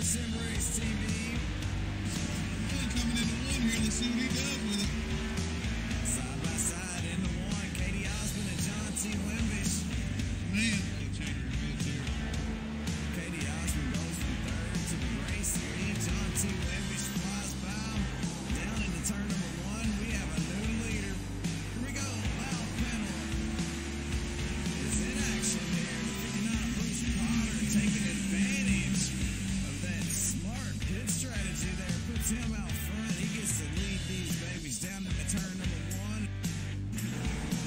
SimRace TV. Coming into one here, let's see what he does with it. Side by side into one, Katie Osmond and John T. Wimbish. Man, what a change of events here. Katie Osmond goes from third to the race lead. John T. Wimbish flies by. Down into turn number one, we have a new leader. Here we go, loud panel. It's in action here. The 59 Bruce Potter taking advantage of that smart pit strategy there. Puts him out front. He gets to lead these babies down into turn number one.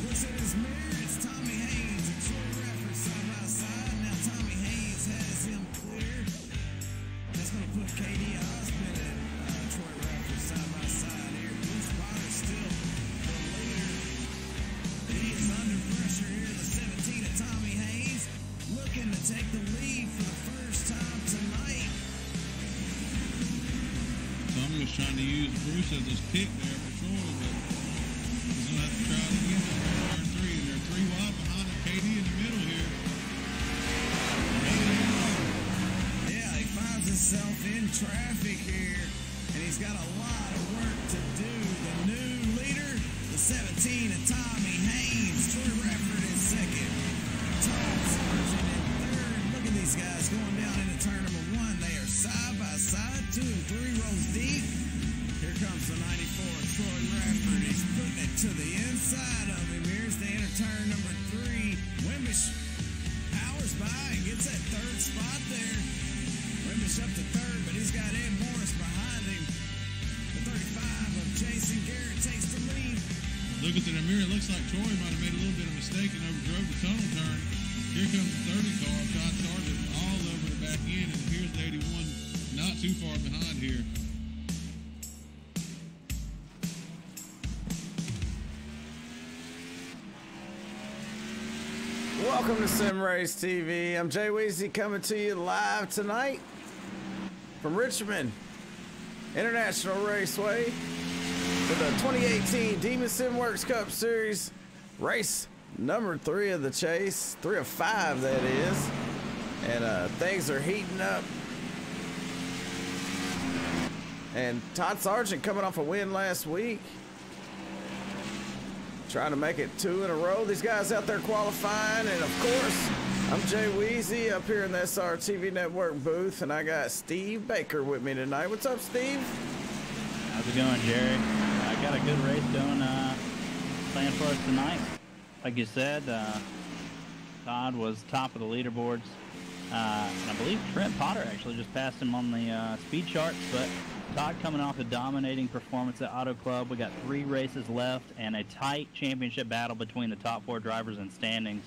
Looks at his mirror. It's Tommy Haynes and Troy Rafford side by side. Now Tommy Haynes has him clear. That's going to put Katie Osmond and Troy Rafford side by side here. Bruce Potter still the leader. He is under pressure here. The 17 of Tommy Haynes looking to take the lead for the first time tonight. Tommy was trying to use Bruce as his pick there for sure, but he's going to have to try it again in turn three. They're three wide behind him. KD in the middle here. Yeah, he finds himself in traffic here, and he's got a lot of work to do. The new leader, the 17 of Tommy Haynes. Troy Rafford in second. Todd Sargent in third. Look at these guys going down into turn number one. They are side by side, 2 and 3 rows deep. Here comes the 94, Troy Rafford. He's putting it to the inside of him. Here's the inner turn number 3. Wimbish powers by and gets that third spot there. Wimbish up to third, but he's got Ed Morris behind him. The 35 of Jason Garrett takes the lead. Looking through the mirror, it looks like Troy might have made a little bit of a mistake and overdrove the tunnel turn. Here comes the 30 car, Todd Sargent, all over the back end, and here's the 81, not too far behind here. Welcome to SimRace TV. I'm Jay Weezy coming to you live tonight from Richmond International Raceway for the 2018 Demon Sim Works Cup Series race number 3 of the chase, 3 of 5 that is, and things are heating up. And Todd Sargent coming off a win last week, trying to make it 2 in a row. These guys out there qualifying, and of course, I'm Jay Weezy up here in the SRTV Network booth, and I got Steve Baker with me tonight. What's up, Steve? How's it going, Jerry? I got a good race going planned for us tonight. Like you said, Todd was top of the leaderboards. And I believe Trent Potter actually just passed him on the speed charts, but Todd coming off a dominating performance at Auto Club. We got 3 races left and a tight championship battle between the top 4 drivers in standings.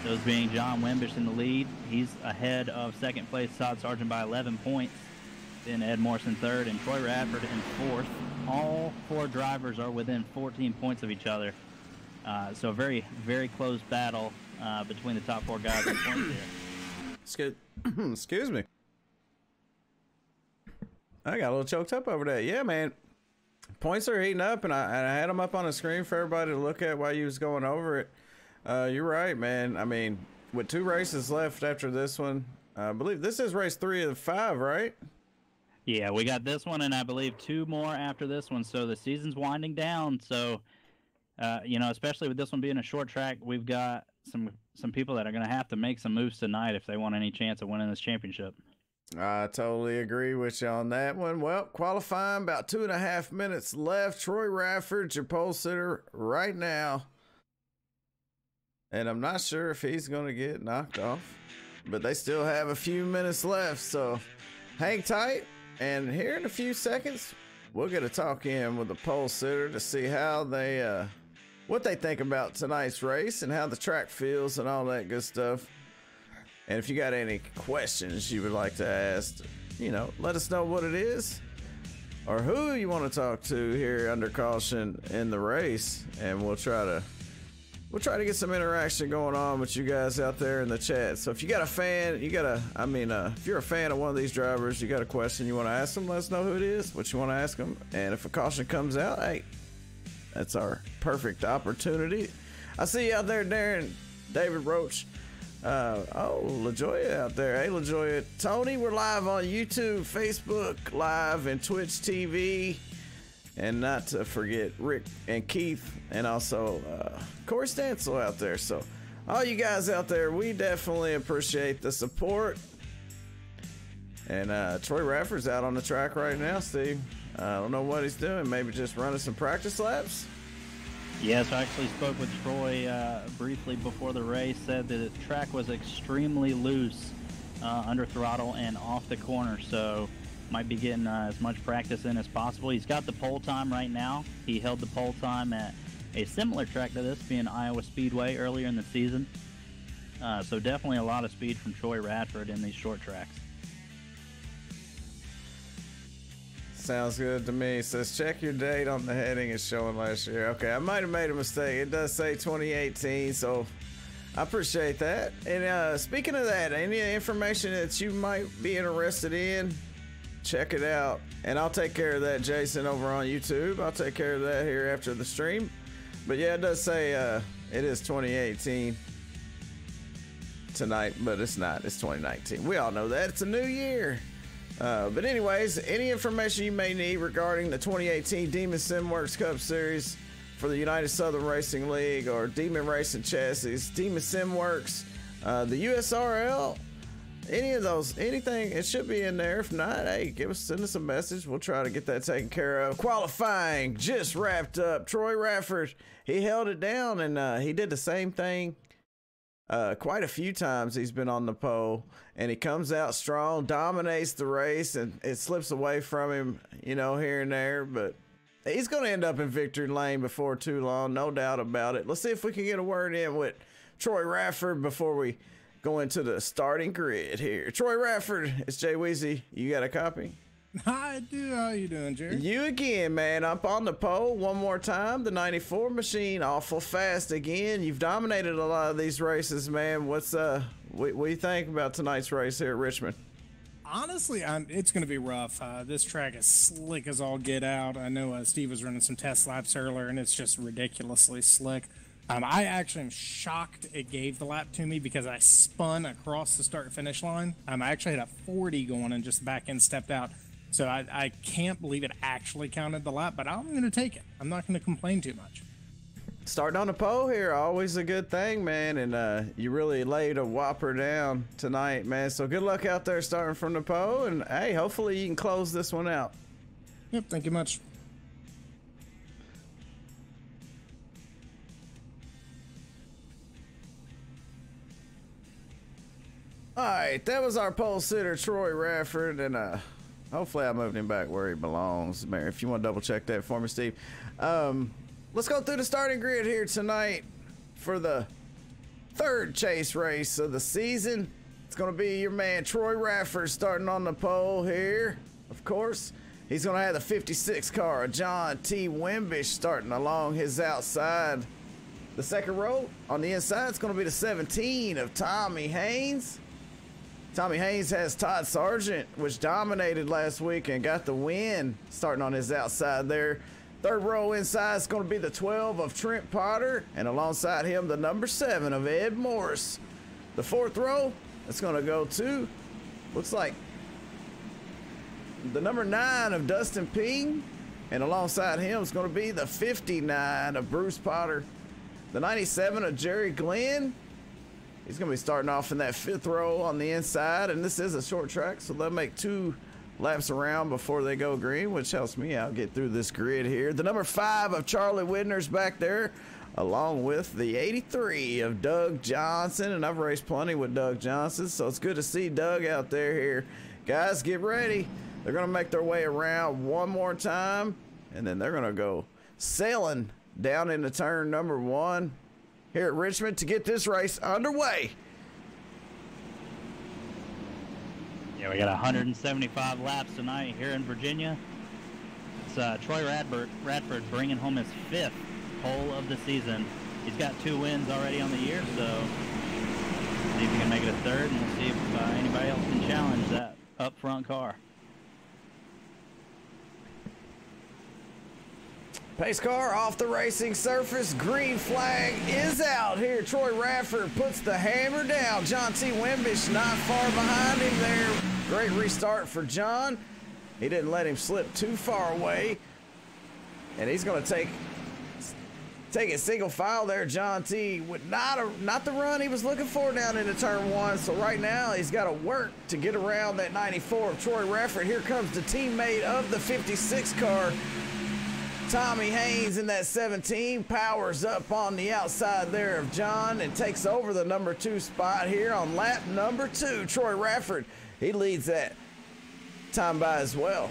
Those being John Wimbish in the lead. He's ahead of second place Todd Sargent by 11 points. Then Ed Morris in third and Troy Rafford in fourth. All 4 drivers are within 14 points of each other. So a very, very close battle between the top 4 guys in points here. Excuse me. I got a little choked up over that. Yeah, man. Points are heating up, and I had them up on the screen for everybody to look at while you was going over it. You're right, man. I mean, with 2 races left after this one, I believe this is race 3 of 5, right? Yeah, we got this one, and I believe 2 more after this one. So the season's winding down. So, you know, especially with this one being a short track, we've got some people that are going to have to make some moves tonight if they want any chance of winning this championship. I totally agree with you on that one. Well, qualifying, about 2.5 minutes left. Troy Rafford, your pole sitter right now. And I'm not sure if he's going to get knocked off, but they still have a few minutes left. So hang tight. And here in a few seconds, we'll get a talk in with the pole sitter to see how they, what they think about tonight's race and how the track feels and all that good stuff. And if you got any questions you would like to ask, you know, let us know what it is or who you want to talk to here under caution in the race, and we'll try to get some interaction going on with you guys out there in the chat. So if you got a fan, if you're a fan of one of these drivers, you got a question you want to ask them, let us know who it is, what you want to ask them, and if a caution comes out, hey, that's our perfect opportunity. I see you out there, Darren, David Roach. Oh, LaJoya out there. Hey, LaJoya. Tony, we're live on YouTube, Facebook Live, and Twitch TV. And not to forget Rick and Keith, and also Corey Stansel out there. So, all you guys out there, we definitely appreciate the support. And Troy Rafferty's out on the track right now, Steve. I don't know what he's doing. Maybe just running some practice laps? Yes, I actually spoke with Troy briefly before the race, said that the track was extremely loose under throttle and off the corner, so might be getting as much practice in as possible. He's got the pole time right now. He held the pole time at a similar track to this, being Iowa Speedway earlier in the season. So definitely a lot of speed from Troy Radford in these short tracks. Sounds good to me. It says check your date on the heading it's showing last year. Okay, I might have made a mistake. It does say 2018, so I appreciate that. And speaking of that, any information that you might be interested in, check it out. And I'll take care of that, Jason, over on YouTube. I'll take care of that here after the stream. But yeah, it does say it is 2018 tonight, but it's not. It's 2019. We all know that. It's a new year. But anyways, any information you may need regarding the 2018 Demon SimWorks Cup Series for the United Southern Racing League or Demon Racing Chassis, Demon SimWorks, the USRL, any of those, anything, it should be in there. If not, hey, send us a message. We'll try to get that taken care of. Qualifying just wrapped up. Troy Radford, he held it down, and he did the same thing quite a few times. He's been on the pole, and he comes out strong, dominates the race, and it slips away from him, you know, here and there, but he's going to end up in victory lane before too long, no doubt about it. Let's see if we can get a word in with Troy Radford before we go into the starting grid here. Troy Radford, it's Jay Weezy. You got a copy? I do. How you doing, Jerry? You again, man. Up on the pole one more time. The 94 machine, awful fast again. You've dominated a lot of these races, man. What's what do you think about tonight's race here at Richmond? Honestly, it's going to be rough. This track is slick as all get out. I know Steve was running some test laps earlier, and it's just ridiculously slick. I actually am shocked it gave the lap to me because I spun across the start-finish line. I actually had a 40 going and just back end stepped out. So I can't believe it actually counted the lap, but I'm going to take it. I'm not going to complain too much. Starting on the pole here, always a good thing, man. And you really laid a whopper down tonight, man. So good luck out there starting from the pole. And, hey, hopefully you can close this one out. Yep, thank you much. All right, that was our pole sitter, Troy Radford, and hopefully I moved him back where he belongs. Mary, if you want to double check that for me, Steve. Let's go through the starting grid here tonight for the third chase race of the season. It's going to be your man, Troy Radford, starting on the pole here, of course. He's going to have the 56 car, John T. Wimbish, starting along his outside. The second row on the inside, it's going to be the 17 of Tommy Haynes. Tommy Haynes has Todd Sargent, which dominated last week and got the win, starting on his outside there. Third row inside is going to be the 12 of Trent Potter, and alongside him, the number 7 of Ed Morris. The fourth row, it's going to go to, looks like, the number 9 of Dustin Ping, and alongside him is going to be the 59 of Bruce Potter. The 97 of Jerry Glenn. He's going to be starting off in that fifth row on the inside, and this is a short track, so they'll make 2 laps around before they go green, which helps me out get through this grid here. The number 5 of Charlie Widner's back there, along with the 83 of Doug Johnson, and I've raced plenty with Doug Johnson, so it's good to see Doug out there here. Guys, get ready. They're going to make their way around one more time, and then they're going to go sailing down into turn number 1 here at Richmond to get this race underway. Yeah, we got 175 laps tonight here in Virginia. It's Troy Radford bringing home his 5th pole of the season. He's got 2 wins already on the year, so see if he can make it a 3rd, and we'll see if anybody else can challenge that up front car. Pace car off the racing surface. Green flag is out here. Troy Radford puts the hammer down. John T. Wimbish not far behind him there. Great restart for John. He didn't let him slip too far away. And he's going to take it single file there. John T. with not the run he was looking for down into turn 1. So right now he's got to work to get around that 94 of Troy Radford. Here comes the teammate of the 56 car. Tommy Haynes in that 17 powers up on the outside there of John and takes over the number 2 spot here on lap number 2. Troy Radford, he leads that time by as well.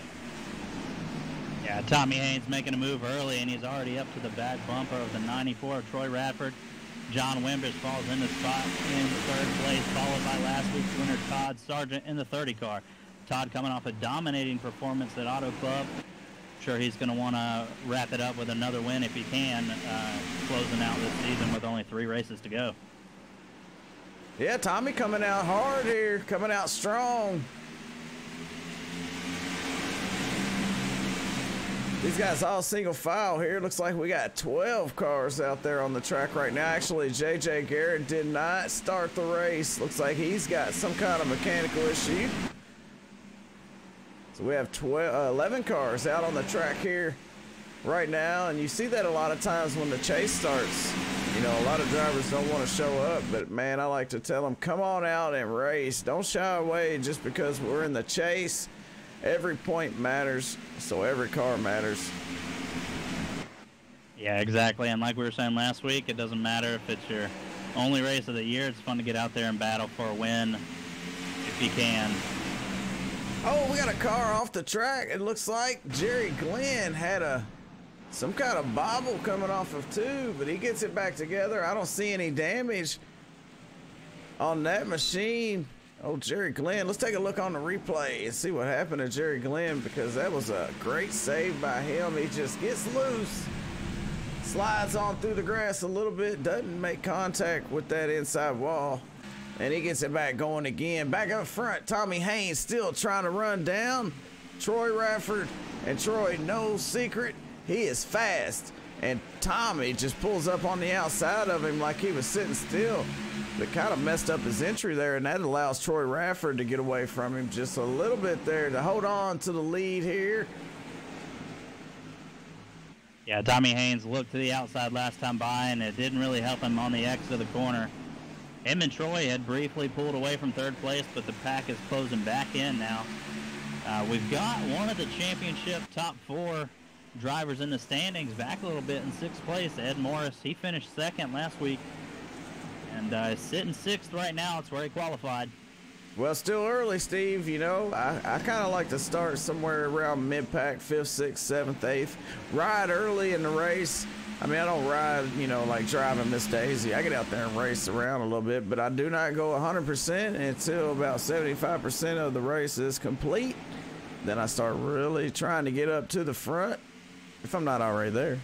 Yeah, Tommy Haynes making a move early, and he's already up to the back bumper of the 94 of Troy Radford. John Wimbish falls in the spot in third place, followed by last week's winner Todd Sargent in the 30 car. Todd coming off a dominating performance at Auto Club. Sure, he's going to want to wrap it up with another win if he can, closing out this season with only 3 races to go. Yeah, Tommy coming out hard here, coming out strong. These guys all single file here. Looks like we got 12 cars out there on the track right now. Actually, JJ Garrett did not start the race. Looks like he's got some kind of mechanical issue. So we have 11 cars out on the track here right now, and you see that a lot of times when the chase starts. You know, a lot of drivers don't want to show up, but man, I like to tell them, come on out and race. Don't shy away just because we're in the chase. Every point matters, so every car matters. Yeah, exactly, and like we were saying last week, it doesn't matter if it's your only race of the year. It's fun to get out there and battle for a win if you can. Oh, we got a car off the track. It looks like Jerry Glenn had some kind of bobble coming off of 2, but he gets it back together. I don't see any damage on that machine. Oh, Jerry Glenn. Let's take a look on the replay and see what happened to Jerry Glenn, because that was a great save by him. He just gets loose, slides on through the grass a little bit, doesn't make contact with that inside wall. And he gets it back going again. Back up front, Tommy Haynes still trying to run down Troy Radford. And Troy, no secret, he is fast. And Tommy just pulls up on the outside of him like he was sitting still. But kind of messed up his entry there, and that allows Troy Radford to get away from him just a little bit there to hold on to the lead here. Yeah, Tommy Haynes looked to the outside last time by, and it didn't really help him on the exit of the corner. Him and Troy had briefly pulled away from third place, but the pack is closing back in now. We've got one of the championship top 4 drivers in the standings back a little bit in 6th place. Ed Morris, he finished 2nd last week, and is sitting 6th right now. It's where he qualified. Well, still early, Steve. You know, I kind of like to start somewhere around mid-pack, 5th, 6th, 7th, 8th. Ride early in the race. I mean, I don't ride, you know, like driving Miss Daisy. I get out there and race around a little bit, but I do not go 100% until about 75% of the race is complete. Then I start really trying to get up to the front if I'm not already there.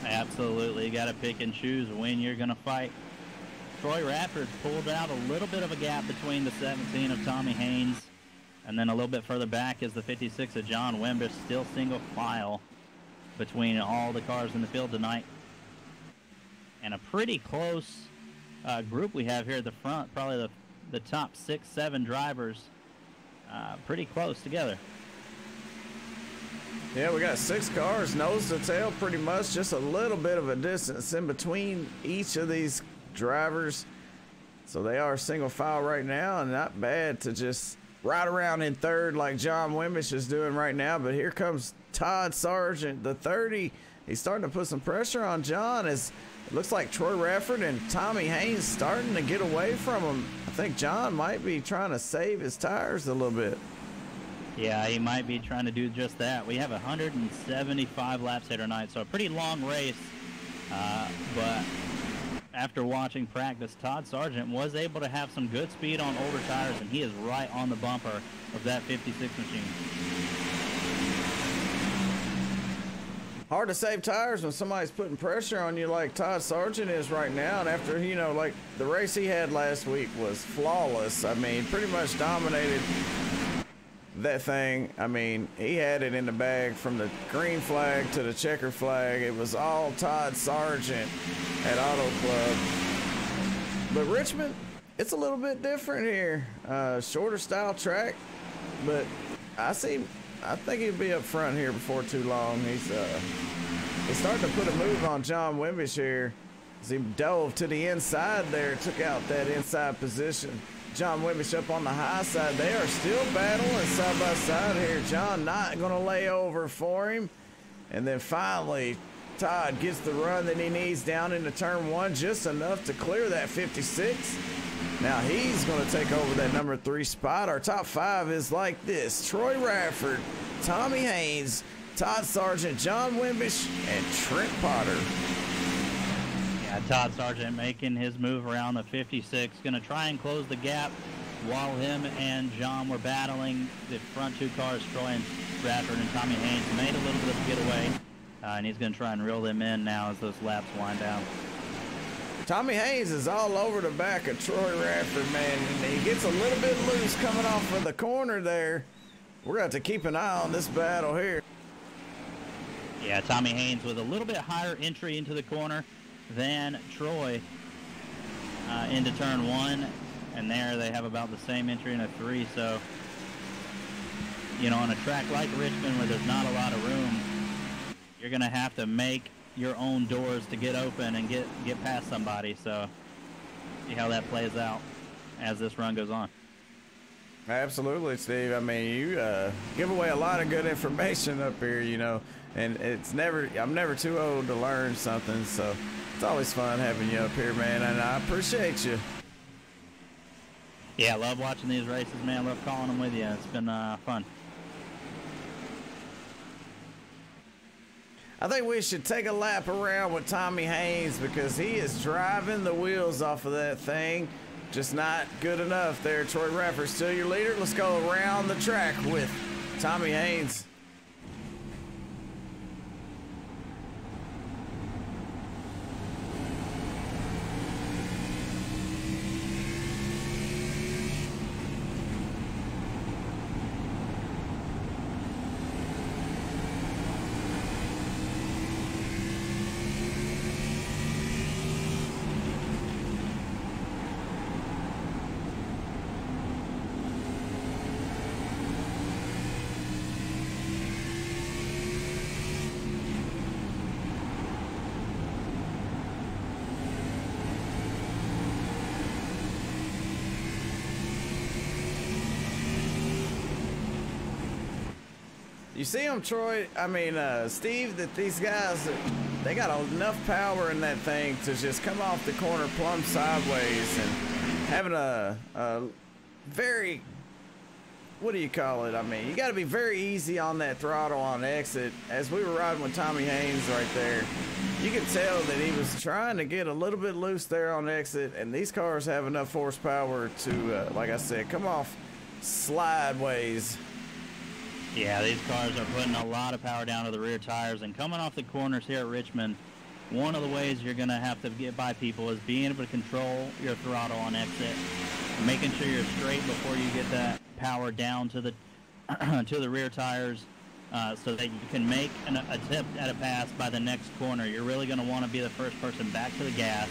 Absolutely. You got to pick and choose when you're going to fight. Troy Radford's pulled out a little bit of a gap between the 17 of Tommy Haynes, and then a little bit further back is the 56 of John Wimbish, still single file between all the cars in the field tonight. And a pretty close group we have here at the front, probably the top 6, 7 drivers, pretty close together. Yeah, we got 6 cars, nose to tail pretty much, just a little bit of a distance in between each of these drivers. So they are single file right now, and not bad to just ride around in third like John Wimbish is doing right now. But here comes Todd Sargent, the 30. He's starting to put some pressure on John, as it looks like Troy Radford and Tommy Haynes starting to get away from him. I think John might be trying to save his tires a little bit. Yeah, he might be trying to do just that. We have 175 laps here tonight, so a pretty long race. But after watching practice, Todd Sargent was able to have some good speed on older tires, and he is right on the bumper of that 56 machine. Hard to save tires when somebody's putting pressure on you like Todd Sargent is right now. And after, you know, like the race he had last week was flawless. I mean, pretty much dominated that thing, I mean, he had it in the bag from the green flag to the checker flag. It was all Todd Sargent at Auto Club. But Richmond, it's a little bit different here. Shorter style track, but I think he'll be up front here before too long. He's starting to put a move on John Wimbish here as he dove to the inside there, took out that inside position. John Wimbish up on the high side. They are still battling side by side here. John not going to lay over for him. And then finally, Todd gets the run that he needs down into turn 1, just enough to clear that 56. Now he's going to take over that number 3 spot. Our top 5 is like this: Troy Radford, Tommy Haynes, Todd Sargent, John Wimbish, and Trent Potter. Yeah, Todd Sargent making his move around the 56, going to try and close the gap while him and John were battling. The front 2 cars, Troy and Radford and Tommy Haynes, made a little bit of a getaway, and he's going to try and reel them in now as those laps wind down. Tommy Haynes is all over the back of Troy Radford, man, and he gets a little bit loose coming off of the corner there. We're going to have to keep an eye on this battle here. Yeah, Tommy Haynes with a little bit higher entry into the corner than Troy into turn 1, and there they have about the same entry in a 3. So, you know, on a track like Richmond where there's not a lot of room, you're going to have to make your own doors to get open and get past somebody. So see how that plays out as this run goes on. Absolutely, Steve. I mean, you give away a lot of good information up here, you know, and I'm never too old to learn something, so it's always fun having you up here, man, and I appreciate you. Yeah, I love watching these races, man. I love calling them with you. It's been fun. I think we should take a lap around with Tommy Haynes because he is driving the wheels off of that thing. Just not good enough there. Troy Radford still your leader. Let's go around the track with Tommy Haynes. You see them, Troy? I mean, Steve, that these guys, they got enough power in that thing to just come off the corner plumb sideways and having a very, what do you call it? I mean, you got to be very easy on that throttle on exit. As we were riding with Tommy Haynes right there, you could tell that he was trying to get a little bit loose there on exit, and these cars have enough horsepower to, like I said, come off slideways. Yeah, these cars are putting a lot of power down to the rear tires, and coming off the corners here at Richmond, one of the ways you're going to have to get by people is being able to control your throttle on exit, making sure you're straight before you get that power down to the to the rear tires, so that you can make an attempt at a pass by the next corner. You're really going to want to be the first person back to the gas,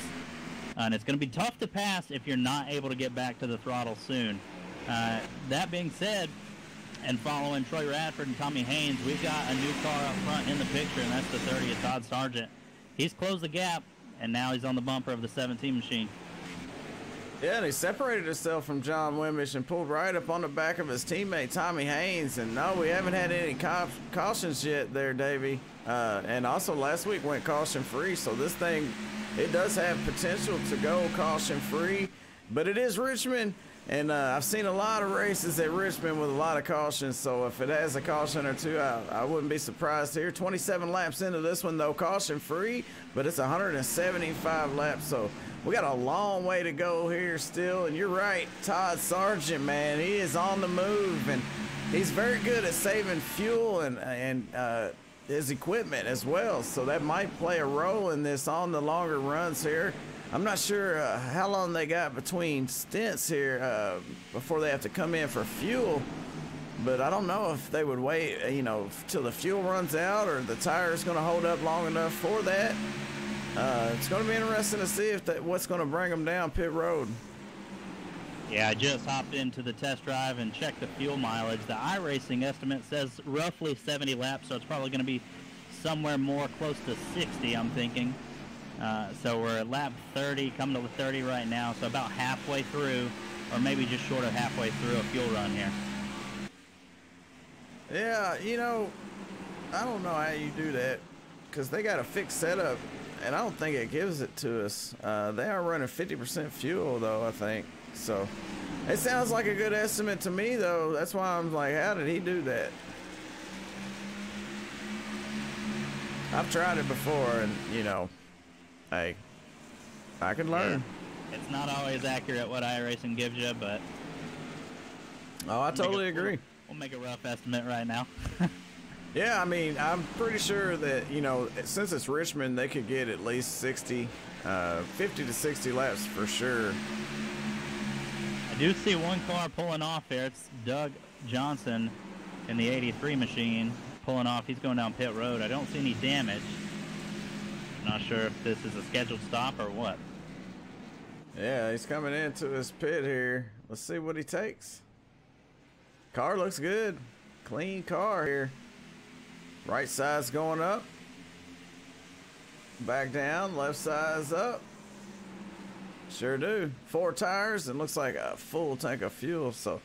and it's going to be tough to pass if you're not able to get back to the throttle soon. That being said, and following Troy Radford and Tommy Haynes, we've got a new car up front in the picture, and that's the 30 of Todd Sargent. He's closed the gap, and now he's on the bumper of the 17 machine. Yeah, and he separated himself from John Wimbish and pulled right up on the back of his teammate Tommy Haynes. And no, we haven't had any cautions yet there, Davey. And also last week went caution-free, so this thing, it does have potential to go caution-free. But it is Richmond. And I've seen a lot of races at Richmond with a lot of cautions, so if it has a caution or two, I wouldn't be surprised here. 27 laps into this one, though, caution-free, but it's 175 laps, so we got a long way to go here still. And you're right, Todd Sargent, man, he is on the move, and he's very good at saving fuel and his equipment as well, so that might play a role in this on the longer runs here. I'm not sure how long they got between stints here before they have to come in for fuel. But I don't know if they would wait, you know, till the fuel runs out or the tire's going to hold up long enough for that. It's going to be interesting to see if what's going to bring them down pit road. Yeah, I just hopped into the test drive and checked the fuel mileage. The iRacing estimate says roughly 70 laps, so it's probably going to be somewhere more close to 60, I'm thinking. So we're at lap 30, coming to 30 right now, so about halfway through, or maybe just short of halfway through a fuel run here. Yeah, you know, I don't know how you do that because they got a fixed setup, and I don't think it gives it to us. They are running 50% fuel, though, I think. So it sounds like a good estimate to me, though. That's why I'm like, how did he do that? I've tried it before, and, you know, hey, I can learn. Yeah, it's not always accurate what iRacing gives you, but... Oh, I totally agree. We'll make a rough estimate right now. Yeah, I mean, I'm pretty sure that, you know, since it's Richmond, they could get at least 50 to 60 laps for sure. I do see one car pulling off here. It's Doug Johnson in the 83 machine pulling off. He's going down pit road. I don't see any damage. Not sure if this is a scheduled stop or what. Yeah, he's coming into his pit here. Let's see what he takes. Car looks good. Clean car here. Right side's going up. Back down. Left side's up. Sure do. 4 tires and looks like a full tank of fuel. So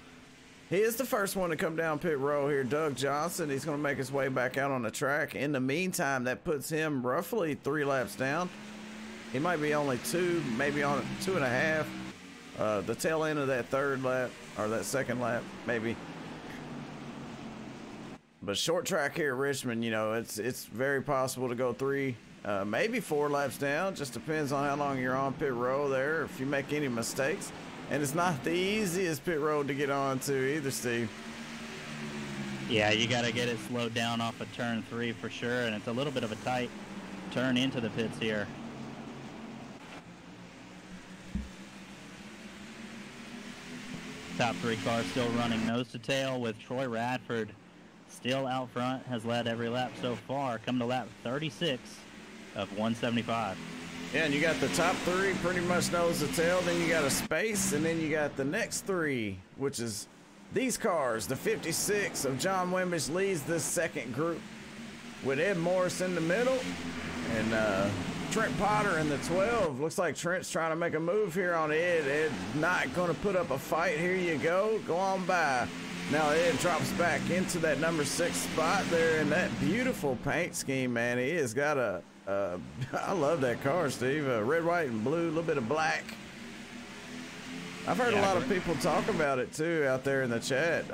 he is the first one to come down pit road here. Doug Johnson. He's going to make his way back out on the track. In the meantime, that puts him roughly 3 laps down. He might be only 2, maybe on 2.5. The tail end of that 3rd lap or that 2nd lap, maybe. But short track here at Richmond, you know, it's very possible to go 3, maybe 4 laps down. Just depends on how long you're on pit road there, if you make any mistakes. And it's not the easiest pit road to get onto either, Steve. Yeah, you got to get it slowed down off of turn 3 for sure, and it's a little bit of a tight turn into the pits here. Top 3 cars still running nose to tail with Troy Radford still out front, has led every lap so far, coming to lap 36 of 175. Yeah, and you got the top 3 pretty much nose to tail, then you got a space, and then you got the next 3, which is these cars. The 56 of John Wimbish leads this second group with Ed Morris in the middle, and Trent Potter in the 12. Looks like Trent's trying to make a move here on Ed. Ed not going to put up a fight. Here you go. Go on by. Now Ed drops back into that number 6 spot there in that beautiful paint scheme, man. He has got a, I love that car, Steve. Red, white, and blue, a little bit of black. I've heard a lot of people talk about it, too, out there in the chat.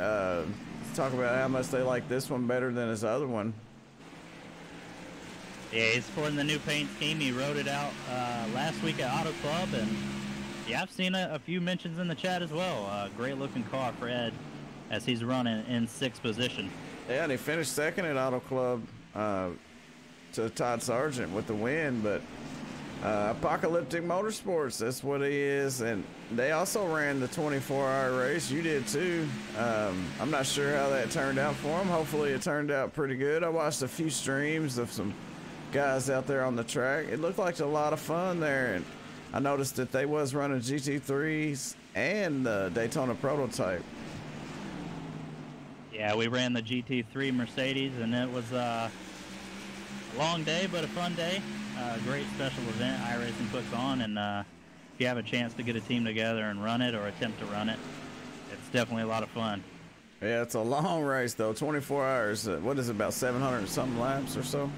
Talk about how much they like this one better than his other one. Yeah, he's sporting the new paint scheme. He wrote it out last week at Auto Club, and yeah, I've seen a few mentions in the chat as well. Great looking car for Ed as he's running in 6th position. Yeah, and he finished 2nd at Auto Club to Todd Sargent with the win, but Apocalyptic Motorsports, that's what he is, and they also ran the 24-hour race. You did too. I'm not sure how that turned out for him. Hopefully it turned out pretty good. I watched a few streams of some guys out there on the track. It looked like a lot of fun there, and I noticed that they was running GT3s and the Daytona prototype. Yeah, we ran the GT3 Mercedes, and it was a long day, but a fun day. Great special event iRacing puts on, and if you have a chance to get a team together and run it or attempt to run it, it's definitely a lot of fun. Yeah, it's a long race, though. 24 hours. What is it, about 700 and something laps or so?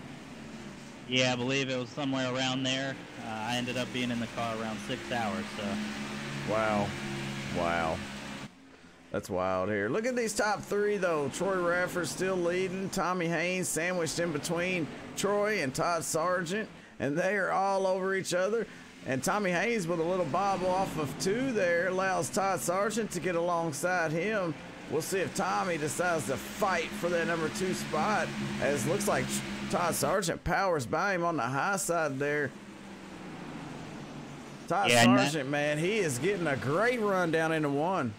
Yeah, I believe it was somewhere around there. I ended up being in the car around 6 hours. So. Wow. Wow. That's wild here. Look at these top 3, though. Troy Radford still leading. Tommy Haynes sandwiched in between Troy and Todd Sargent, and they are all over each other. And Tommy Haynes with a little bobble off of 2 there allows Todd Sargent to get alongside him. We'll see if Tommy decides to fight for that number 2 spot, as looks like Todd Sargent powers by him on the high side there. Todd Sargent, man, he is getting a great run down into 1.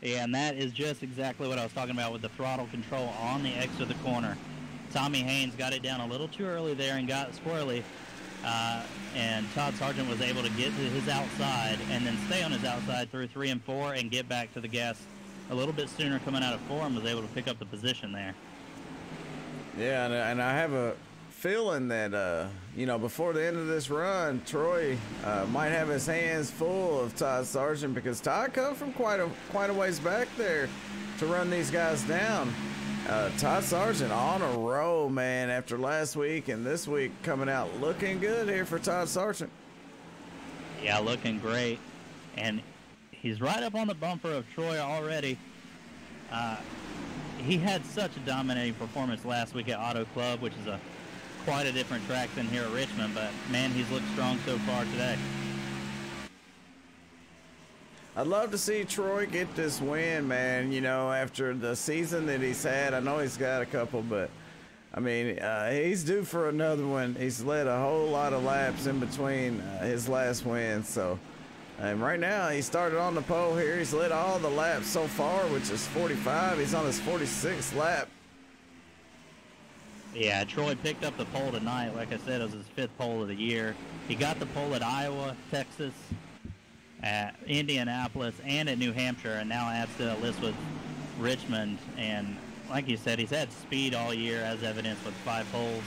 Yeah, and that is just exactly what I was talking about with the throttle control on the exit of the corner. Tommy Haynes got it down a little too early there and got squirrely. And Todd Sargent was able to get to his outside and then stay on his outside through 3 and 4 and get back to the gas a little bit sooner coming out of 4 and was able to pick up the position there. Yeah, and I have a feeling that, you know, before the end of this run, Troy might have his hands full of Todd Sargent, because Todd come from quite a ways back there to run these guys down. Todd Sargent on a roll, man, after last week and this week coming out looking good here for Todd Sargent. Yeah, looking great. And he's right up on the bumper of Troy already. He had such a dominating performance last week at Auto Club, which is quite a different track than here at Richmond, but man, he's looked strong so far today. I'd love to see Troy get this win, man, you know, after the season that he's had. I know he's got a couple, but, I mean, he's due for another one. He's led a whole lot of laps in between his last win, so. And right now, he started on the pole here. He's led all the laps so far, which is 45. He's on his 46th lap. Yeah, Troy picked up the pole tonight. Like I said, it was his 5th pole of the year. He got the pole at Iowa, Texas, at Indianapolis, and at New Hampshire, and now adds to the list with Richmond. And like you said, he's had speed all year, as evidenced with 5 poles.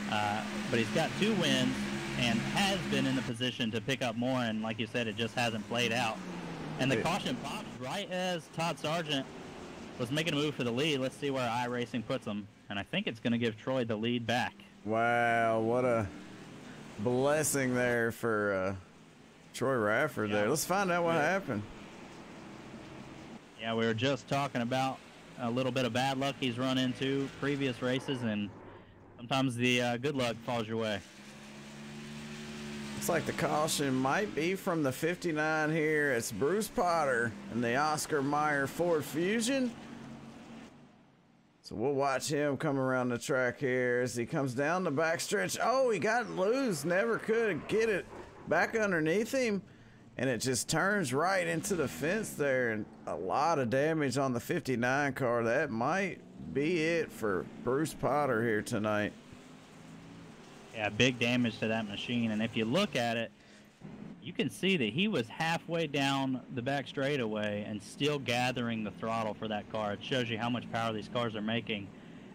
But he's got 2 wins and has been in the position to pick up more, and like you said, it just hasn't played out. And the caution pops right as Todd Sargent was making a move for the lead. Let's see where iRacing puts him. And I think it's going to give Troy the lead back. Wow, what a blessing there for Troy Rafford there. Let's find out what happened. Yeah, we were just talking about a little bit of bad luck he's run into previous races, and sometimes the good luck falls your way. Looks like the caution might be from the 59 here. It's Bruce Potter and the Oscar Mayer Ford Fusion. So we'll watch him come around the track here as he comes down the backstretch. Oh, he got loose, never could get it back underneath him, and it just turns right into the fence there, and a lot of damage on the 59 car. That might be it for Bruce Potter here tonight. Yeah, big damage to that machine, and if you look at it, you can see that he was halfway down the back straightaway and still gathering the throttle for that car. It shows you how much power these cars are making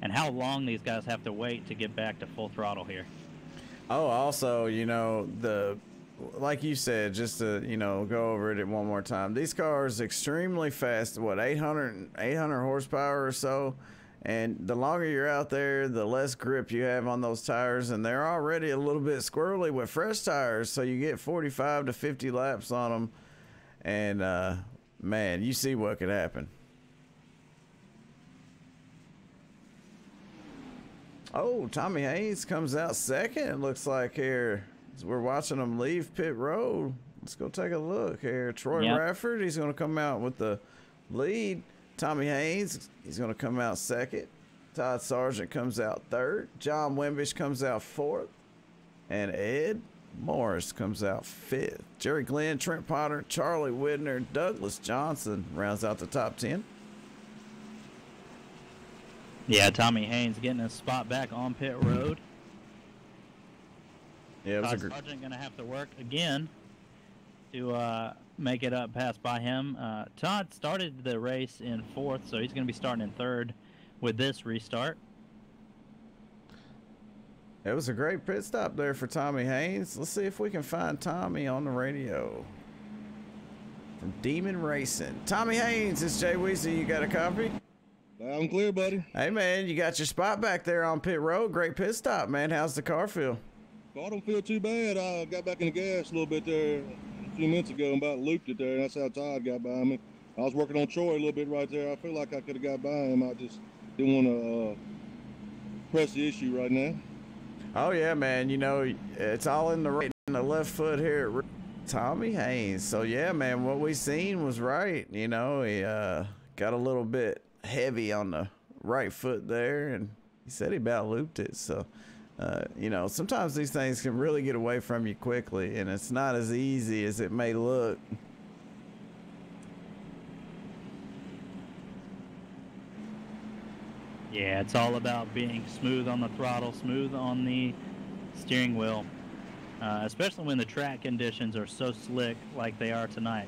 and how long these guys have to wait to get back to full throttle here. Oh, also, you know, like you said, just to, you know, go over it one more time. These cars extremely fast, what, 800 horsepower or so? And the longer you're out there, the less grip you have on those tires, and they're already a little bit squirrely with fresh tires, so you get 45 to 50 laps on them, and man, you see what could happen. Oh, Tommy Haynes comes out second, it looks like here. As we're watching him leave pit road. Let's go take a look here. Troy Rafford, he's going to come out with the lead. Tommy Haynes, he's going to come out second. Todd Sargent comes out third. John Wimbish comes out fourth. And Ed Morris comes out fifth. Jerry Glenn, Trent Potter, Charlie Widner, Douglas Johnson rounds out the top 10. Yeah, Tommy Haynes getting his spot back on pit road. Yeah, Todd Sargent going to have to work again to make it up past by him. Todd started the race in 4th, so he's going to be starting in 3rd with this restart. It was a great pit stop there for Tommy Haynes. Let's see if we can find Tommy on the radio. From Demon Racing. Tommy Haynes, it's Jay Weezy. You got a copy? I'm clear, buddy. Hey, man, you got your spot back there on pit road. Great pit stop, man. How's the car feel? Car don't feel too bad. I got back in the gas a little bit there a few minutes ago and about looped it there, and that's how Todd got by me. I was working on Troy a little bit right there. I feel like I could have got by him. I just didn't want to press the issue right now. Oh, yeah, man. You know, it's all in the left foot here at Tommy Haynes. So, yeah, man, what we seen was right. You know, he got a little bit heavy on the right foot there, and he said he about looped it. So, you know, sometimes these things can really get away from you quickly, and it's not as easy as it may look. Yeah, it's all about being smooth on the throttle, smooth on the steering wheel, especially when the track conditions are so slick like they are tonight.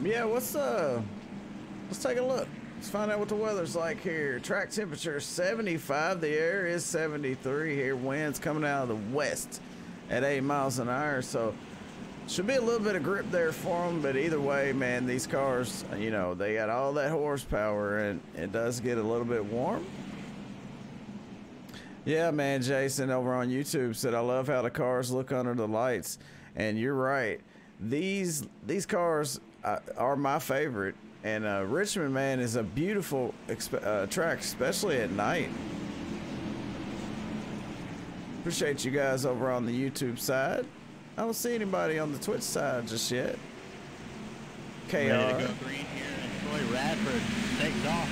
Yeah, let's take a look. Let's find out what the weather's like here. Track temperature 75. The air is 73 here. Winds coming out of the west at 8 miles an hour. So should be a little bit of grip there for them. But either way, man, these cars, you know, they got all that horsepower, and it does get a little bit warm. Yeah, man, Jason over on YouTube said, I love how the cars look under the lights. And you're right. These cars are my favorite. And Richmond, man, is a beautiful track, especially at night. Appreciate you guys over on the YouTube side. I don't see anybody on the Twitch side just yet. KR. Ready to go green here, and Troy Radford takes off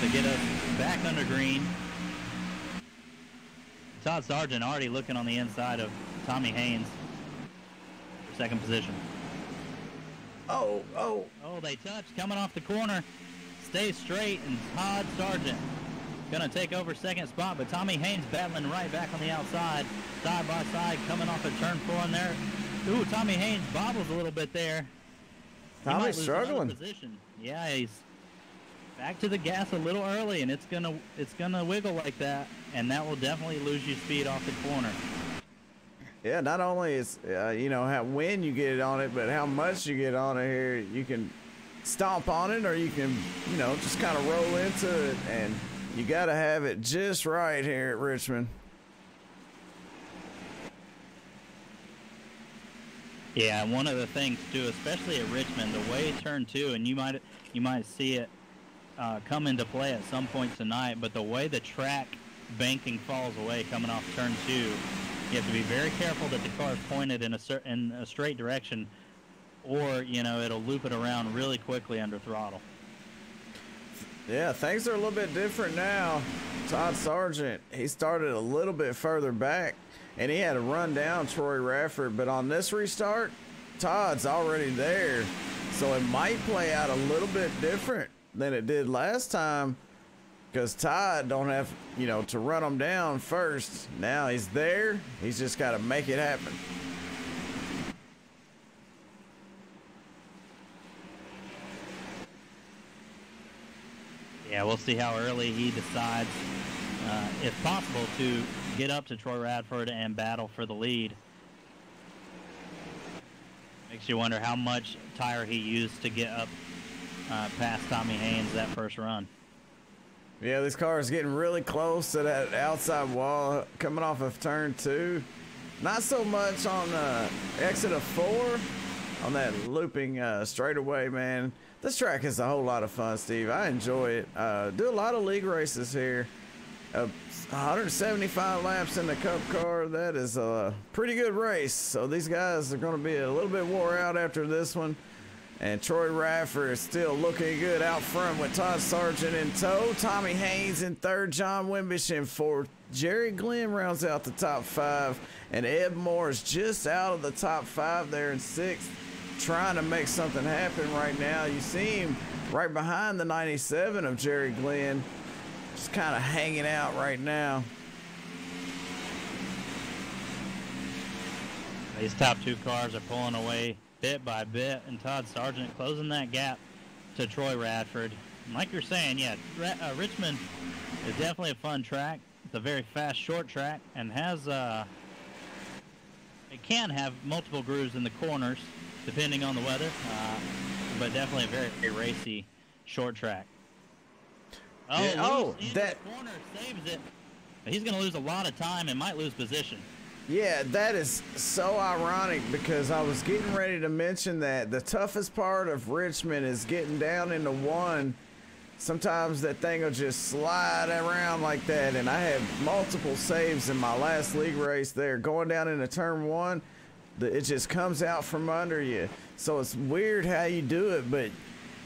to get us back under green. Todd Sargent already looking on the inside of Tommy Haynes for second position. Oh, they touch, coming off the corner. Stays straight, and Todd Sargent gonna take over second spot, but Tommy Haynes battling right back on the outside, side by side, coming off of turn 4 in there. Ooh, Tommy Haynes bobbles a little bit there. Tommy's struggling. Position. Yeah, he's back to the gas a little early, and it's gonna wiggle like that, and that will definitely lose you speed off the corner. Yeah, not only is, you know, when you get it on it, but how much you get on it here. You can stomp on it, or you can, you know, just kind of roll into it, and you got to have it just right here at Richmond. Yeah, and one of the things, too, especially at Richmond, the way turn 2, and you might see it come into play at some point tonight, but the way the track banking falls away coming off turn 2, you have to be very careful that the car is pointed in a straight direction, or, you know, it'll loop it around really quickly under throttle. Yeah, things are a little bit different now. Todd Sargent, he started a little bit further back, and he had to run down Troy Radford, but on this restart, Todd's already there, so it might play out a little bit different than it did last time, because Todd don't have, you know, to run him down first. Now he's there. He's just got to make it happen. Yeah, we'll see how early he decides, if possible, to get up to Troy Radford and battle for the lead. Makes you wonder how much tire he used to get up past Tommy Haynes that first run. Yeah, this car is getting really close to that outside wall coming off of turn 2. Not so much on exit of 4 on that looping straightaway, man. This track is a whole lot of fun, Steve. I enjoy it. Do a lot of league races here. 175 laps in the Cup car. That is a pretty good race. So these guys are going to be a little bit wore out after this one. And Troy Radford is still looking good out front with Todd Sargent in tow. Tommy Haynes in third. John Wimbish in fourth. Jerry Glenn rounds out the top 5. And Ed Moore is just out of the top 5 there in 6th. Trying to make something happen right now. You see him right behind the 97 of Jerry Glenn. Just kind of hanging out right now. These top 2 cars are pulling away bit by bit, and Todd Sargent closing that gap to Troy Radford. And like you're saying, yeah, Richmond is definitely a fun track. It's a very fast, short track, and has it can have multiple grooves in the corners, depending on the weather, but definitely a very, very racy short track. Oh, yeah, that corner saves it. But he's going to lose a lot of time and might lose position. Yeah, that is so ironic, because I was getting ready to mention that the toughest part of Richmond is getting down into 1. Sometimes that thing will just slide around like that, and I had multiple saves in my last league race there. Going down into turn 1, it just comes out from under you. So it's weird how you do it, but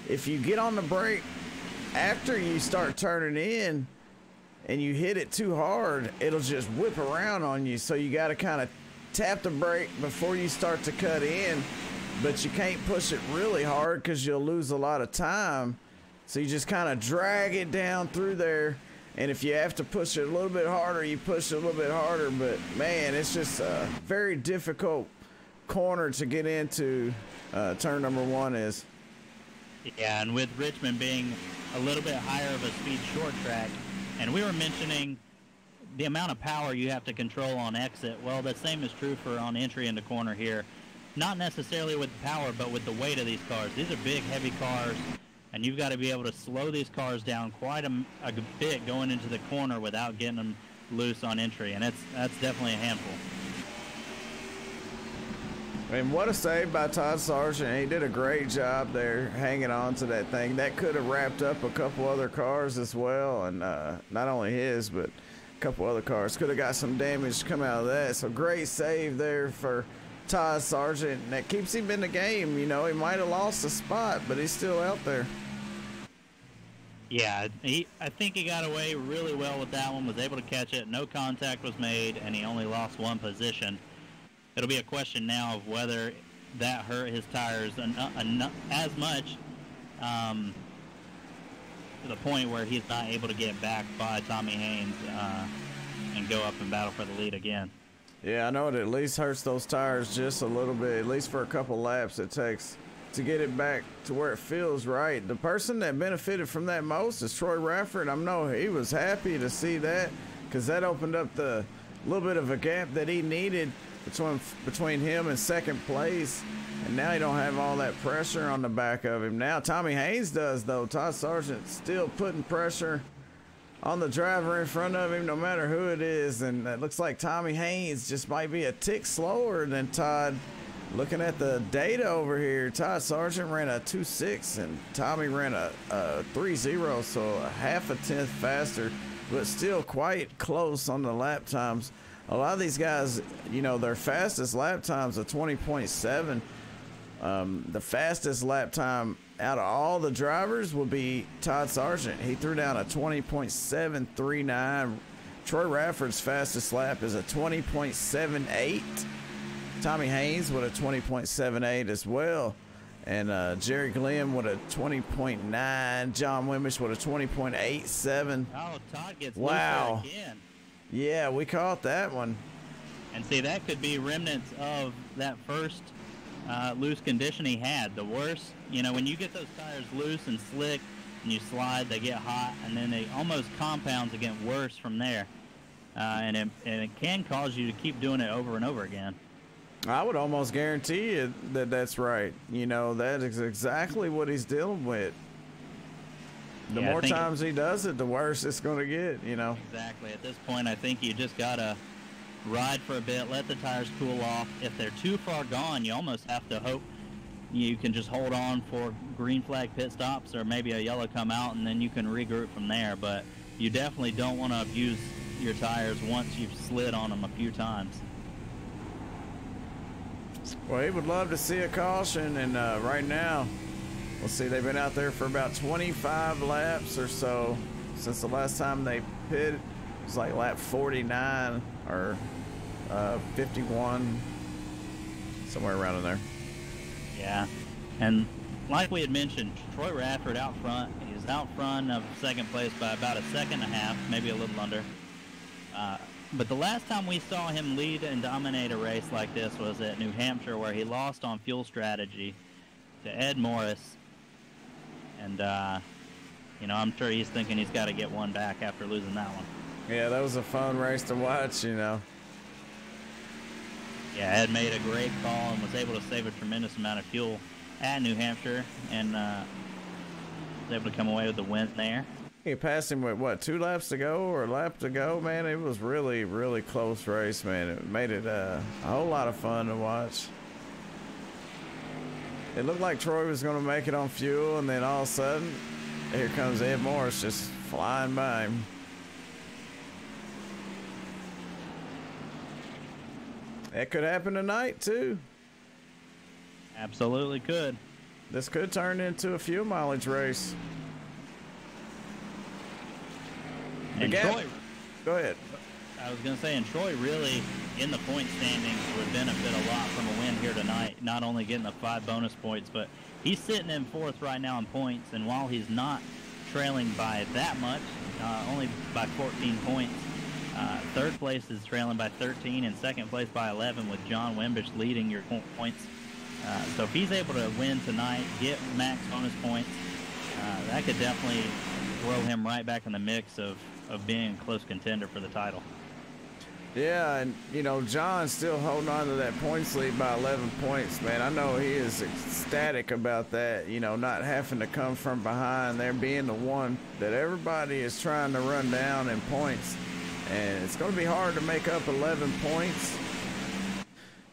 if you get on the brake after you start turning in, and you hit it too hard, it'll just whip around on you. So you got to kind of tap the brake before you start to cut in, but you can't push it really hard because you'll lose a lot of time. So you just kind of drag it down through there. And if you have to push it a little bit harder, you push it a little bit harder. But, man, it's just a very difficult corner to get into, turn number 1 is. Yeah, and with Richmond being a little bit higher of a speed short track, and we were mentioning the amount of power you have to control on exit. Well, the same is true for on entry into corner here. Not necessarily with power, but with the weight of these cars. These are big, heavy cars, and you've got to be able to slow these cars down quite a bit going into the corner without getting them loose on entry, and that's definitely a handful. And what a save by Todd Sargent. He did a great job there hanging on to that thing. That could have wrapped up a couple other cars as well, and not only his, but a couple other cars. Could have got some damage come out of that. So great save there for Todd Sargent. And that keeps him in the game. You know, he might have lost a spot, but he's still out there. Yeah, I think he got away really well with that one, was able to catch it. No contact was made, and he only lost 1 position. It'll be a question now of whether that hurt his tires as much to the point where he's not able to get back by Tommy Haynes and go up and battle for the lead again. Yeah, I know it at least hurts those tires just a little bit, at least for a couple laps it takes to get it back to where it feels right. The person that benefited from that most is Troy Rafford. I know he was happy to see that because that opened up the little bit of a gap that he needed between him and second place, and now he don't have all that pressure on the back of him. Now Tommy Haynes does, though. Todd Sargent still putting pressure on the driver in front of him no matter who it is, and it looks like Tommy Haynes just might be a tick slower than Todd. Looking at the data over here, Todd Sargent ran a 2.6 and Tommy ran a 3.0, so a half a tenth faster, but still quite close on the lap times. A lot of these guys, you know, their fastest lap times are 20.7. The fastest lap time out of all the drivers would be Todd Sargent. He threw down a 20.739. Troy Rafford's fastest lap is a 20.78. Tommy Haynes with a 20.78 as well. And Jerry Glenn with a 20.9. John Wimbish with a 20.87. Oh, Todd gets wow. loose there again. Yeah, we caught that one. And see, that could be remnants of that first loose condition he had. The worst, you know, when you get those tires loose and slick and you slide, they get hot, and then they almost compounds and get worse from there. And it can cause you to keep doing it over and over again. I would almost guarantee you that that's right. You know, that is exactly what he's dealing with. The more times he does it, the worse it's going to get, you know. Exactly. At this point, I think you just got to ride for a bit, let the tires cool off. If they're too far gone, you almost have to hope you can just hold on for green flag pit stops or maybe a yellow come out, and then you can regroup from there. But you definitely don't want to abuse your tires once you've slid on them a few times. Well, he would love to see a caution, and right now, we'll see, they've been out there for about 25 laps or so since the last time they pitted. It was like lap 49 or 51, somewhere around in there. Yeah, and like we had mentioned, Troy Rafford out front. He's out front of second place by about a second and a half, maybe a little under. But the last time we saw him lead and dominate a race like this was at New Hampshire, where he lost on fuel strategy to Ed Morris. And, you know, I'm sure he's thinking he's got to get one back after losing that one. Yeah, that was a fun race to watch, you know. Yeah, Ed made a great call and was able to save a tremendous amount of fuel at New Hampshire, and was able to come away with the win there. He passed him with, what, 2 laps to go or a lap to go? Man, it was really, really close race, man. It made it a whole lot of fun to watch. It looked like Troy was going to make it on fuel, and then all of a sudden, here comes Ed Morris just flying by him. That could happen tonight, too. Absolutely could. This could turn into a fuel mileage race. And Gap. Troy, Go ahead. I was going to say, and Troy really, in the point standings, would benefit a lot from a win here tonight. Not only getting the 5 bonus points, but he's sitting in 4th right now in points, and while he's not trailing by that much, only by 14 points, 3rd place is trailing by 13, and 2nd place by 11, with John Wimbish leading your points. So if he's able to win tonight, get max bonus points, that could definitely throw him right back in the mix of being a close contender for the title. Yeah, and, you know, John's still holding on to that points lead by 11 points, man. I know he is ecstatic about that, you know, not having to come from behind there, being the one that everybody is trying to run down in points. And it's going to be hard to make up 11 points.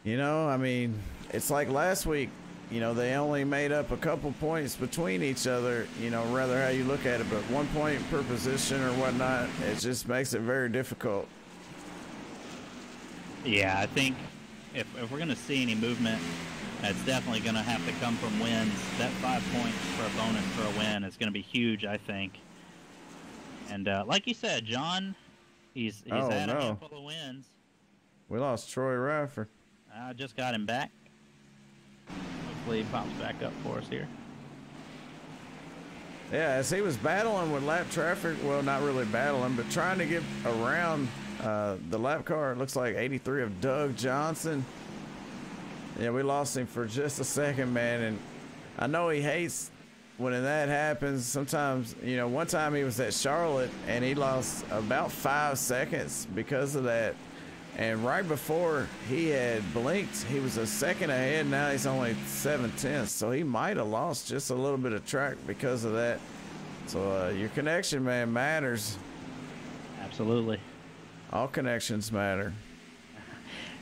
You know, I mean, it's like last week, you know, they only made up a couple points between each other, you know, rather how you look at it, but 1 point per position or whatnot, it just makes it very difficult. Yeah, I think if we're going to see any movement, it's definitely going to have to come from wins. That 5 points for a bonus for a win is going to be huge, I think. And like you said, John, he's had a handful of wins. We lost Troy Radford. I just got him back. Hopefully he pops back up for us here. Yeah, as he was battling with lap traffic, well, not really battling, but trying to get around the lap car, it looks like 83 of Doug Johnson. Yeah, we lost him for just a second, man, and I know he hates when that happens. Sometimes, you know, one time he was at Charlotte, and he lost about 5 seconds because of that. And right before he had blinked, he was a second ahead. Now he's only 7/10, so he might have lost just a little bit of track because of that. So your connection, man, matters. Absolutely. All connections matter.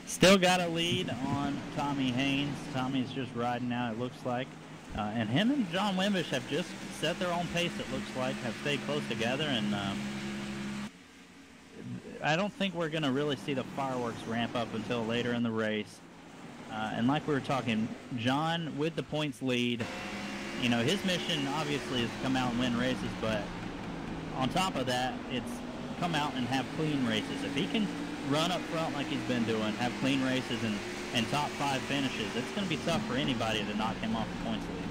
Still got a lead on Tommy Haynes. Tommy's just riding out, it looks like. And him and John Wimbish have just set their own pace, it looks like, have stayed close together. And I don't think we're going to really see the fireworks ramp up until later in the race. And like we were talking, John, with the points lead, you know, his mission obviously is to come out and win races, but on top of that, it's come out and have clean races. If he can run up front like he's been doing, have clean races and top 5 finishes, it's going to be tough for anybody to knock him off the points lead.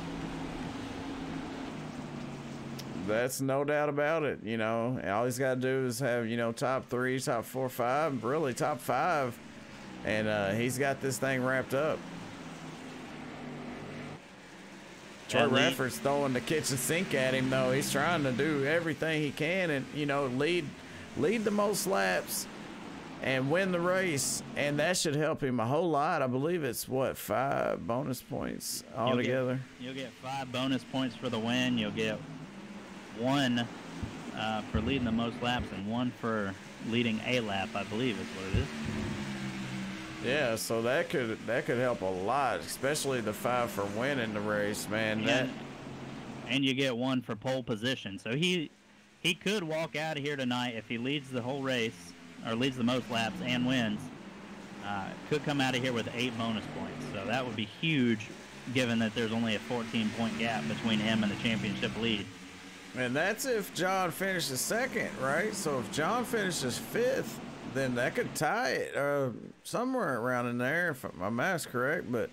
That's no doubt about it. You know, all he's got to do is have, you know, top 3, top 4, 5, really top 5, and he's got this thing wrapped up. Troy Radford's throwing the kitchen sink at him, though. He's trying to do everything he can and, you know, lead the most laps and win the race, and that should help him a whole lot. I believe it's, what, 5 bonus points altogether? You'll get 5 bonus points for the win. You'll get 1 for leading the most laps and 1 for leading a lap, I believe is what it is. Yeah, so that could help a lot, especially the 5 for winning the race, man. And you get 1 for pole position. So he could walk out of here tonight if he leads the whole race, or leads the most laps and wins. Could come out of here with 8 bonus points. So that would be huge, given that there's only a 14-point gap between him and the championship lead. And that's if John finishes 2nd, right? So if John finishes 5th, then that could tie it somewhere around in there, if my math's correct. But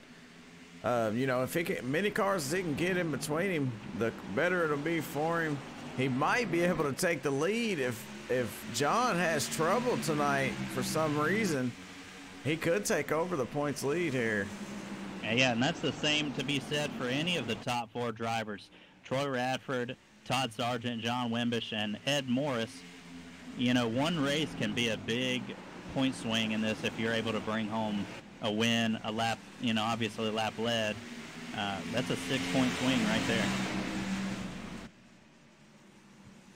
you know, if he can, many cars he can get in between him, the better it'll be for him. He might be able to take the lead if John has trouble tonight for some reason. He could take over the points lead here. Yeah, and that's the same to be said for any of the top 4 drivers: Troy Radford, Todd Sargent, John Wimbish, and Ed Morris. You know, one race can be a big point swing in this if you're able to bring home a win, a lap, you know, obviously a lap led. That's a 6-point swing right there.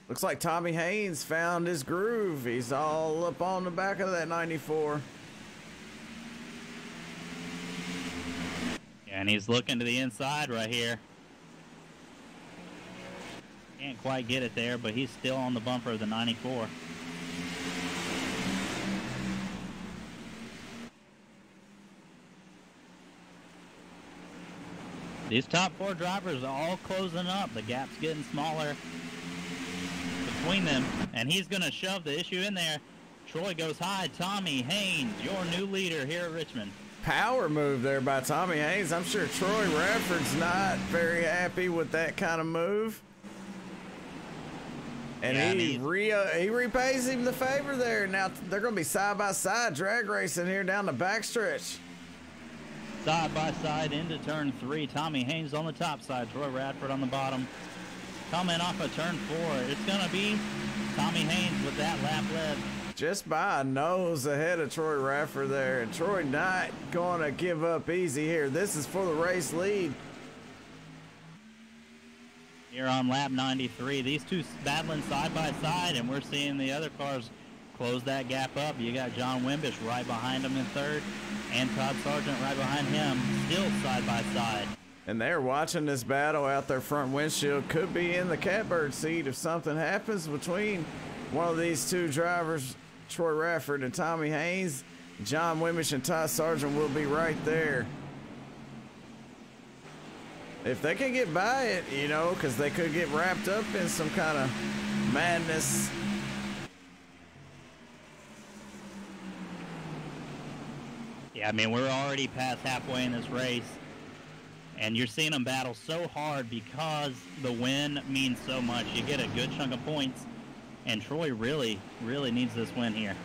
Looks like Tommy Haynes found his groove. He's all up on the back of that 94. Yeah, and he's looking to the inside right here. Can't quite get it there, but he's still on the bumper of the 94. These top 4 drivers are all closing up. The gap's getting smaller between them, and he's going to shove the issue in there. Troy goes high. Tommy Haynes, your new leader here at Richmond. Power move there by Tommy Haynes. I'm sure Troy Radford's not very happy with that kind of move. And yeah, he repays him the favor there. Now they're going to be side-by-side drag racing here down the backstretch. Side by side into turn 3. Tommy Haynes on the top side. Troy Radford on the bottom. Coming off of turn 4. It's going to be Tommy Haynes with that lap led. Just by a nose ahead of Troy Radford there. And Troy not going to give up easy here. This is for the race lead. Here on lap 93. These two battling side by side, and we're seeing the other cars close that gap up. You got John Wimbish right behind him in third, and Todd Sargent right behind him, still side by side. And they're watching this battle out their front windshield. Could be in the catbird seat if something happens between one of these two drivers, Troy Radford and Tommy Haynes. John Wimbish and Todd Sargent will be right there. If they can get by it, you know, because they could get wrapped up in some kind of madness. Yeah, I mean, we're already past halfway in this race, and you're seeing them battle so hard because the win means so much. You get a good chunk of points, and Troy really, really needs this win here.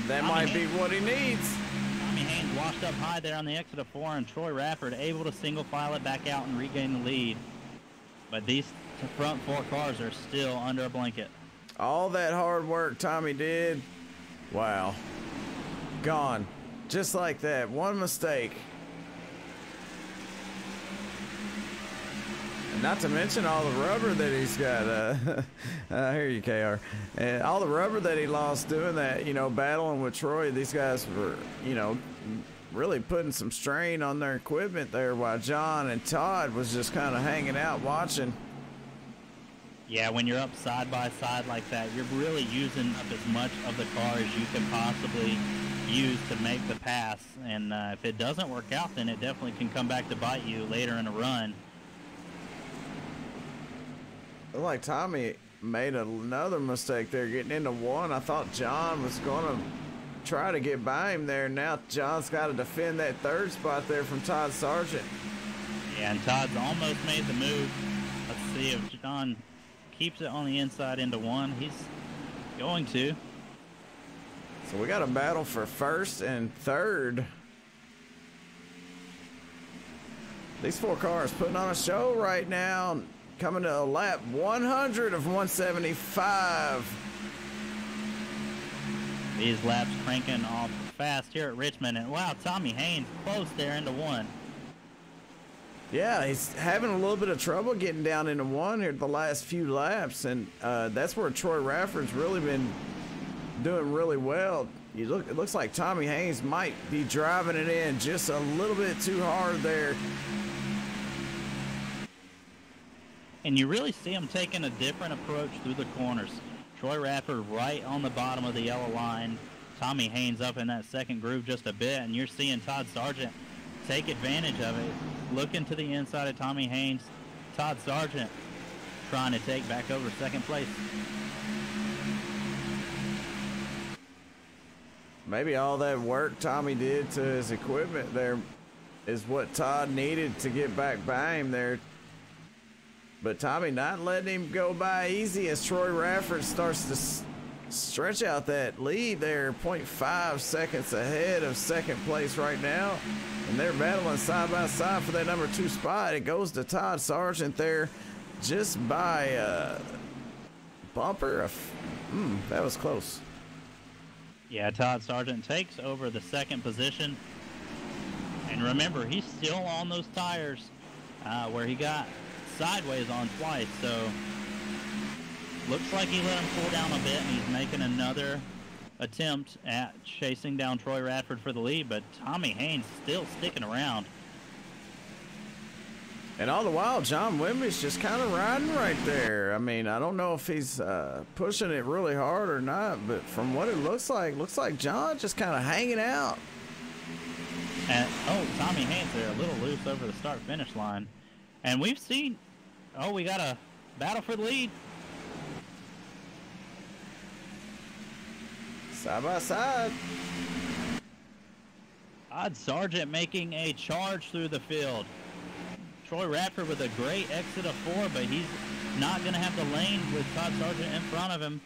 That might be what he needs. Tommy Haynes washed up high there on the exit of 4, and Troy Radford able to single file it back out and regain the lead. But these front 4 cars are still under a blanket. All that hard work Tommy did, wow, gone. Just like that, one mistake. And not to mention all the rubber that he's got. Here you KR. And all the rubber that he lost doing that, you know, battling with Troy. These guys were, you know, really putting some strain on their equipment there while John and Todd was just kind of hanging out watching. Yeah, when you're up side by side like that, you're really using up as much of the car as you can possibly use to make the pass. And if it doesn't work out, then it definitely can come back to bite you later in a run. Looked like Tommy made another mistake there getting into 1. I thought John was going to try to get by him there. Now John's got to defend that 3rd spot there from Todd Sargent. Yeah, and Todd's almost made the move. Let's see if John keeps it on the inside into 1. He's going to. So we got a battle for 1st and 3rd. These 4 cars putting on a show right now. Coming to a lap 100 of 175. These laps cranking off fast here at Richmond. And wow, Tommy Haynes close there into 1. Yeah, he's having a little bit of trouble getting down into 1 here the last few laps. And that's where Troy Radford's really been doing really well. It looks like Tommy Haynes might be driving it in just a little bit too hard there. And you really see him taking a different approach through the corners. Troy Radford right on the bottom of the yellow line. Tommy Haynes up in that second groove just a bit. And you're seeing Todd Sargent take advantage of it. Looking to the inside of Tommy Haynes. Todd Sargent trying to take back over 2nd place. Maybe all that work Tommy did to his equipment there is what Todd needed to get back by him there. But Tommy not letting him go by easy as Troy Radford starts to stretch out that lead there. 0.5 seconds ahead of 2nd place right now. And they're battling side by side for that number 2 spot. It goes to Todd Sargent there just by a bumper. That was close. Yeah, Todd Sargent takes over the 2nd position. And remember, he's still on those tires where he got sideways on twice, so looks like he let him cool down a bit, and he's making another attempt at chasing down Troy Radford for the lead, but Tommy Haynes still sticking around. And all the while, John Wimbish just kind of riding right there. I mean, I don't know if he's pushing it really hard or not, but from what it looks like John just kind of hanging out. And Tommy Haynes there a little loose over the start-finish line. And we've seen, we got a battle for the lead. Side by side. Todd Sargent making a charge through the field. Troy Radford with a great exit of 4, but he's not going to have the lane with Todd Sargent in front of him.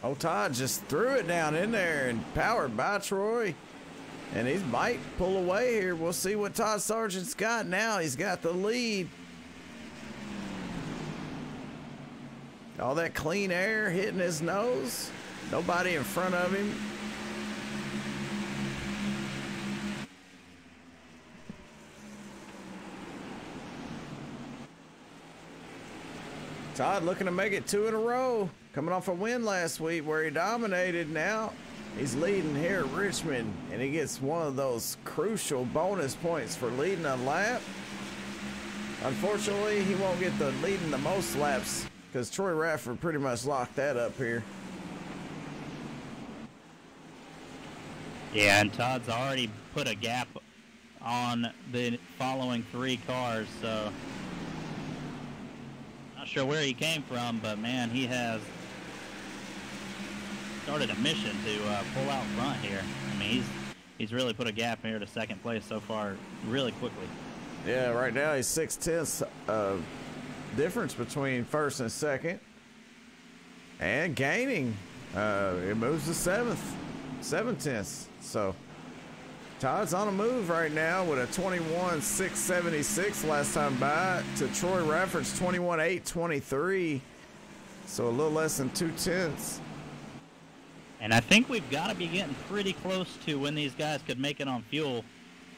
Oh, Todd just threw it down in there and powered by Troy. And he might pull away here. We'll see what Todd Sargent's got now. He's got the lead. All that clean air hitting his nose. Nobody in front of him. Todd looking to make it 2 in a row. Coming off a win last week where he dominated. Now he's leading here at Richmond, and he gets one of those crucial bonus points for leading a lap. Unfortunately, he won't get the leading the most laps because Troy Radford pretty much locked that up here. Yeah, and Todd's already put a gap on the following 3 cars, so not sure where he came from, but man, he has started a mission to pull out front here. I mean, he's really put a gap here to second place so far really quickly. Yeah, right now he's 6/10 difference between first and second, and gaining. It moves to 7/10. So Todd's on a move right now with a 21.676 last time by to Troy Radford's 21.823. So a little less than 2/10. And I think we've got to be getting pretty close to when these guys could make it on fuel.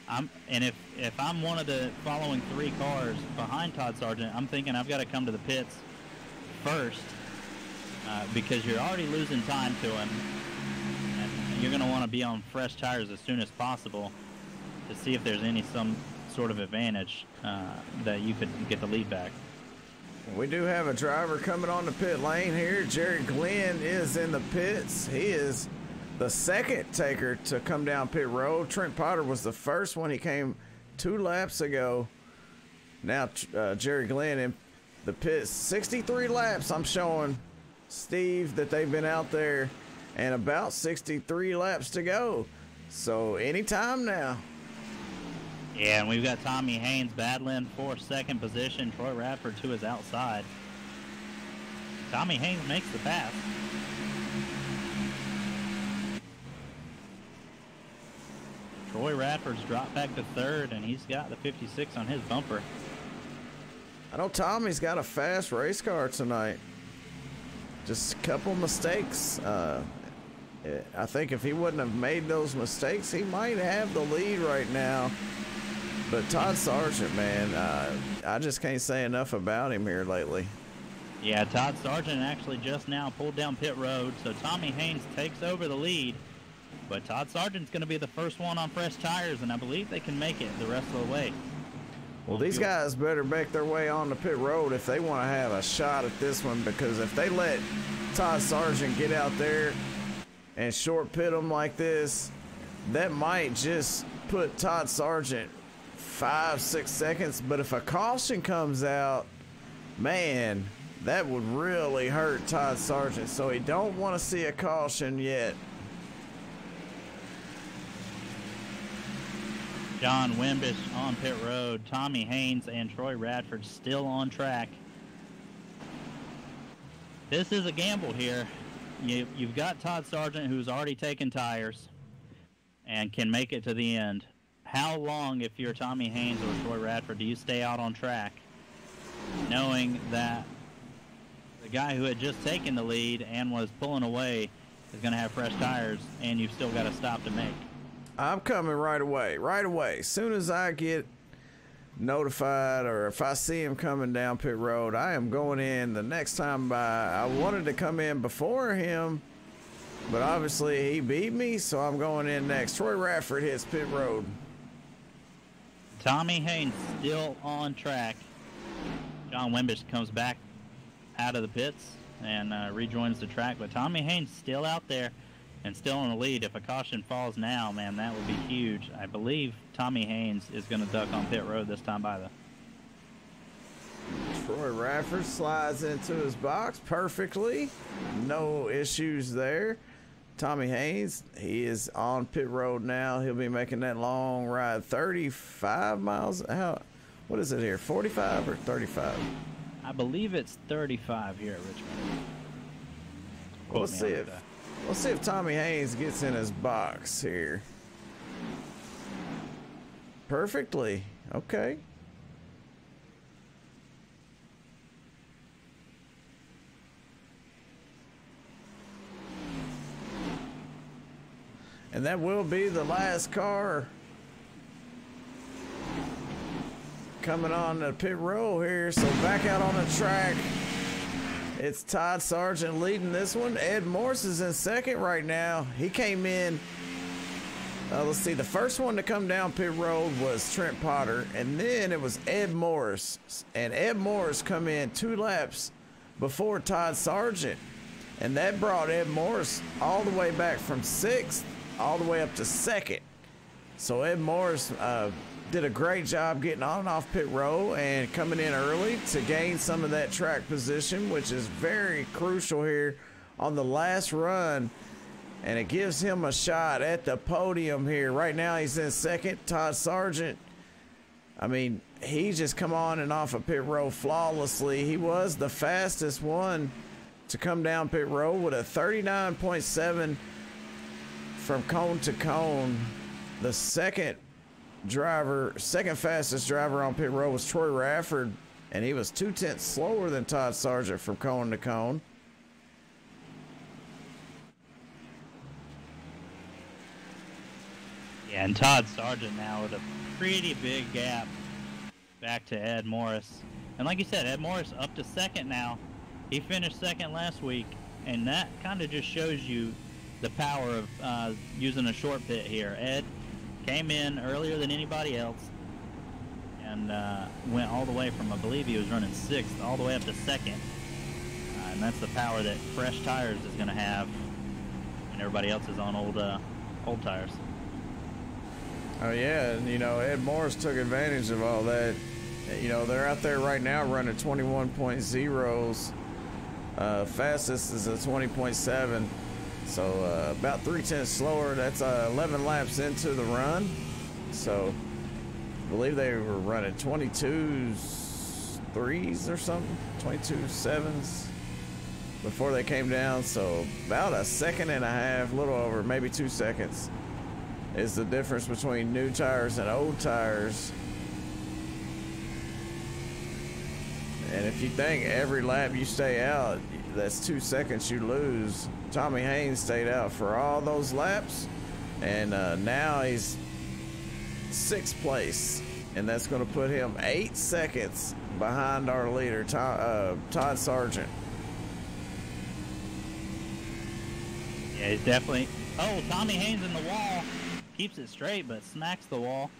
And if I'm one of the following 3 cars behind Todd Sargent, I'm thinking I've got to come to the pits first because you're already losing time to him. And you're going to want to be on fresh tires as soon as possible to see if there's some sort of advantage that you could get the lead back. We do have a driver coming on the pit lane here. Jerry Glenn is in the pits. He is the second taker to come down pit road. Trent Potter was the first one. He came 2 laps ago. Now Jerry Glenn in the pits. 63 laps I'm showing Steve that they've been out there, and about 63 laps to go. So anytime now. Yeah, and we've got Tommy Haynes battling for second position. Troy Radford to his outside. Tommy Haynes makes the pass. Troy Radford's dropped back to third, and he's got the 56 on his bumper. I know Tommy's got a fast race car tonight. Just a couple mistakes. I think if he wouldn't have made those mistakes, he might have the lead right now. But Todd Sargent, man, I just can't say enough about him here lately. Yeah, Todd Sargent actually just now pulled down pit road, so Tommy Haynes takes over the lead. But Todd Sargent's going to be the first one on fresh tires, and I believe they can make it the rest of the way. Well, these guys better make their way on the pit road if they want to have a shot at this one, because if they let Todd Sargent get out there and short pit them like this, that might just put Todd Sargent 5-6 seconds. But if a caution comes out, man, that would really hurt Todd Sargent. So he don't want to see a caution yet. John Wimbish on pit road. Tommy Haynes and Troy Radford still on track. This is a gamble here. You've got Todd Sargent, who's already taken tires and can make it to the end. How long, if you're Tommy Haynes or Troy Radford, do you stay out on track knowing that the guy who had just taken the lead and was pulling away is going to have fresh tires, and you've still got to stop to make? I'm coming right away, right away. As soon as I get notified or if I see him coming down pit road, I am going in the next time by. I wanted to come in before him, but obviously he beat me, so I'm going in next. Troy Radford hits pit road. Tommy Haynes still on track. John Wimbish comes back out of the pits and rejoins the track, but Tommy Haynes still out there and still in the lead. If a caution falls now, man, that would be huge. I believe Tommy Haynes is going to duck on pit road this time by the. Troy Radford slides into his box perfectly. No issues there. Tommy Haynes, he is on pit road now. He'll be making that long ride, 35 miles. What is it here, 45 or 35? I believe it's 35 here at Richmond. Well, let's see if Tommy Haynes gets in his box here. Perfectly. Okay. And that will be the last car coming on the pit row here. So back out on the track, it's Todd Sargent leading this one. Ed Morse is in second right now. He came in, let's see, the first one to come down pit road was Trent Potter, and then it was Ed Morris. And Ed Morris come in 2 laps before Todd Sargent. And that brought Ed Morris all the way back from 6th all the way up to 2nd. So Ed Morris did a great job getting on and off pit row and coming in early to gain some of that track position, which is very crucial here on the last run. And it gives him a shot at the podium here. Right now he's in 2nd. Todd Sargent, I mean, he just come on and off of pit row flawlessly. He was the fastest one to come down pit row with a 39.7 from cone to cone. The second fastest driver on pit row was Troy Rafford, and he was 0.2 slower than Todd Sargent from cone to cone. Yeah, and Todd Sargent now with a pretty big gap back to Ed Morris. And like you said, Ed Morris up to 2nd now. He finished 2nd last week, and that kind of just shows you the power of using a short pit here. Ed came in earlier than anybody else and went all the way from, I believe he was running 6th, all the way up to 2nd. And that's the power that fresh tires is going to have when everybody else is on old tires. Oh yeah, and you know, Ed Morris took advantage of all that. You know, they're out there right now running 21.0s. Fastest is a 20.7. So about 0.3 slower. That's 11 laps into the run. So I believe they were running 22s 3s or something, 22.7s before they came down. So about 1.5 seconds, a little over, maybe 2 seconds is the difference between new tires and old tires. And if you think every lap you stay out, that's 2 seconds you lose. Tommy Haynes stayed out for all those laps, and now he's 6th place, and that's going to put him 8 seconds behind our leader, Todd Sargent. Yeah, he's definitely. Oh, Tommy Haynes in the wall. Keeps it straight, but smacks the wall.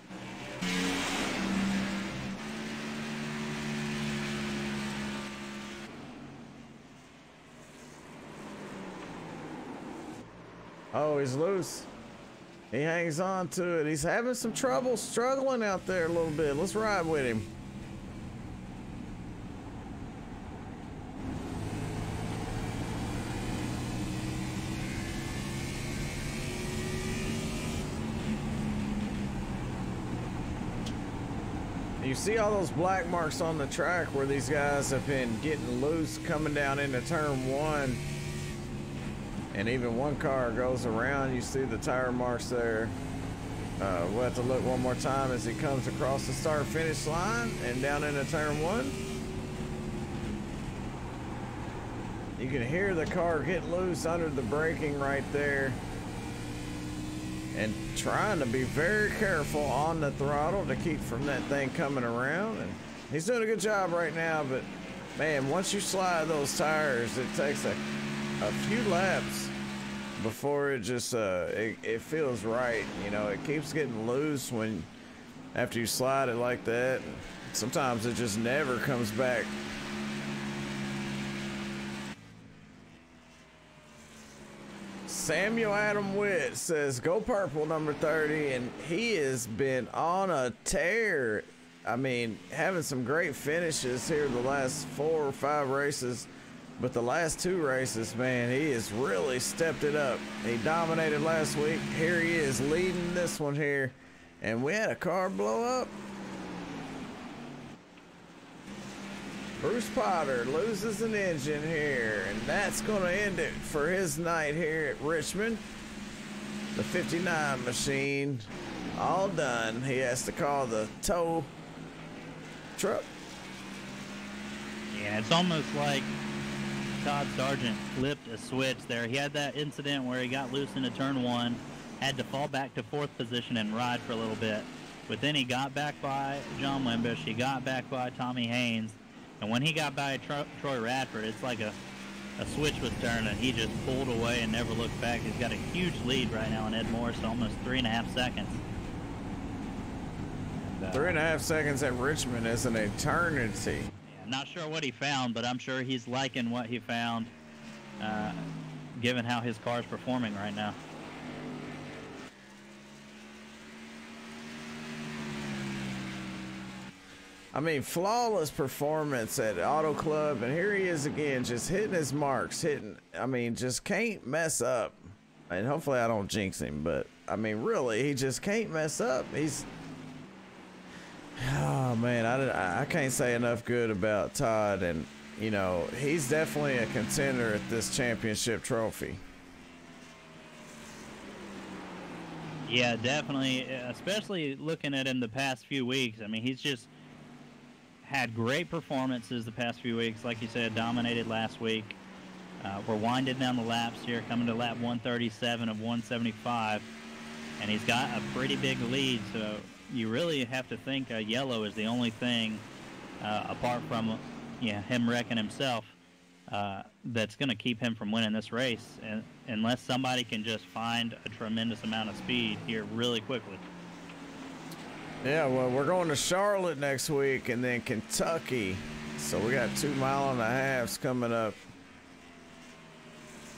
Oh, he's loose. He hangs on to it. He's having some trouble, struggling out there a little bit. Let's ride with him. You see all those black marks on the track where these guys have been getting loose coming down into turn 1. And even one car goes around, you see the tire marks there. We'll have to look one more time as he comes across the start-finish line and down into turn 1. You can hear the car get loose under the braking right there. And trying to be very careful on the throttle to keep from that thing coming around. And he's doing a good job right now, but man, once you slide those tires, it takes a few laps before it just it feels right. You know, it keeps getting loose when after you slide it like that. Sometimes it just never comes back. Samuel Adam Witt says go purple number 30, and he has been on a tear. I mean, having some great finishes here the last 4 or 5 races. But the last two races, man, he has really stepped it up. He dominated last week. Here he is leading this one here. And we had a car blow up. Bruce Potter loses an engine here, and that's going to end it for his night here at Richmond. The 59 machine, all done. He has to call the tow truck. Yeah, it's almost like Todd Sargent flipped a switch there. He had that incident where he got loose into turn one, had to fall back to fourth position and ride for a little bit. But then he got back by John Wimbish, he got back by Tommy Haynes, and when he got by Troy Radford, it's like a switch was turned and he just pulled away and never looked back. He's got a huge lead right now in Ed Morris, almost 3.5 seconds. And, 3.5 seconds at Richmond is an eternity. I'm not sure what he found, but I'm sure he's liking what he found, given how his car's performing right now. I mean, flawless performance at Auto Club, and here he is again, just hitting his marks, just can't mess up. And hopefully I don't jinx him, but I mean, really, he just can't mess up. Oh man, I can't say enough good about Todd, and you know, he's definitely a contender at this championship trophy. Yeah, definitely, especially looking at him the past few weeks. I mean, he's just had great performances the past few weeks. Like you said, dominated last week. We're winding down the laps here, coming to lap 137 of 175, and he's got a pretty big lead, so you really have to think yellow is the only thing, apart from him wrecking himself, that's going to keep him from winning this race, and unless somebody can just find a tremendous amount of speed here really quickly. Yeah, well, we're going to Charlotte next week and then Kentucky. So we got 2.5 miles coming up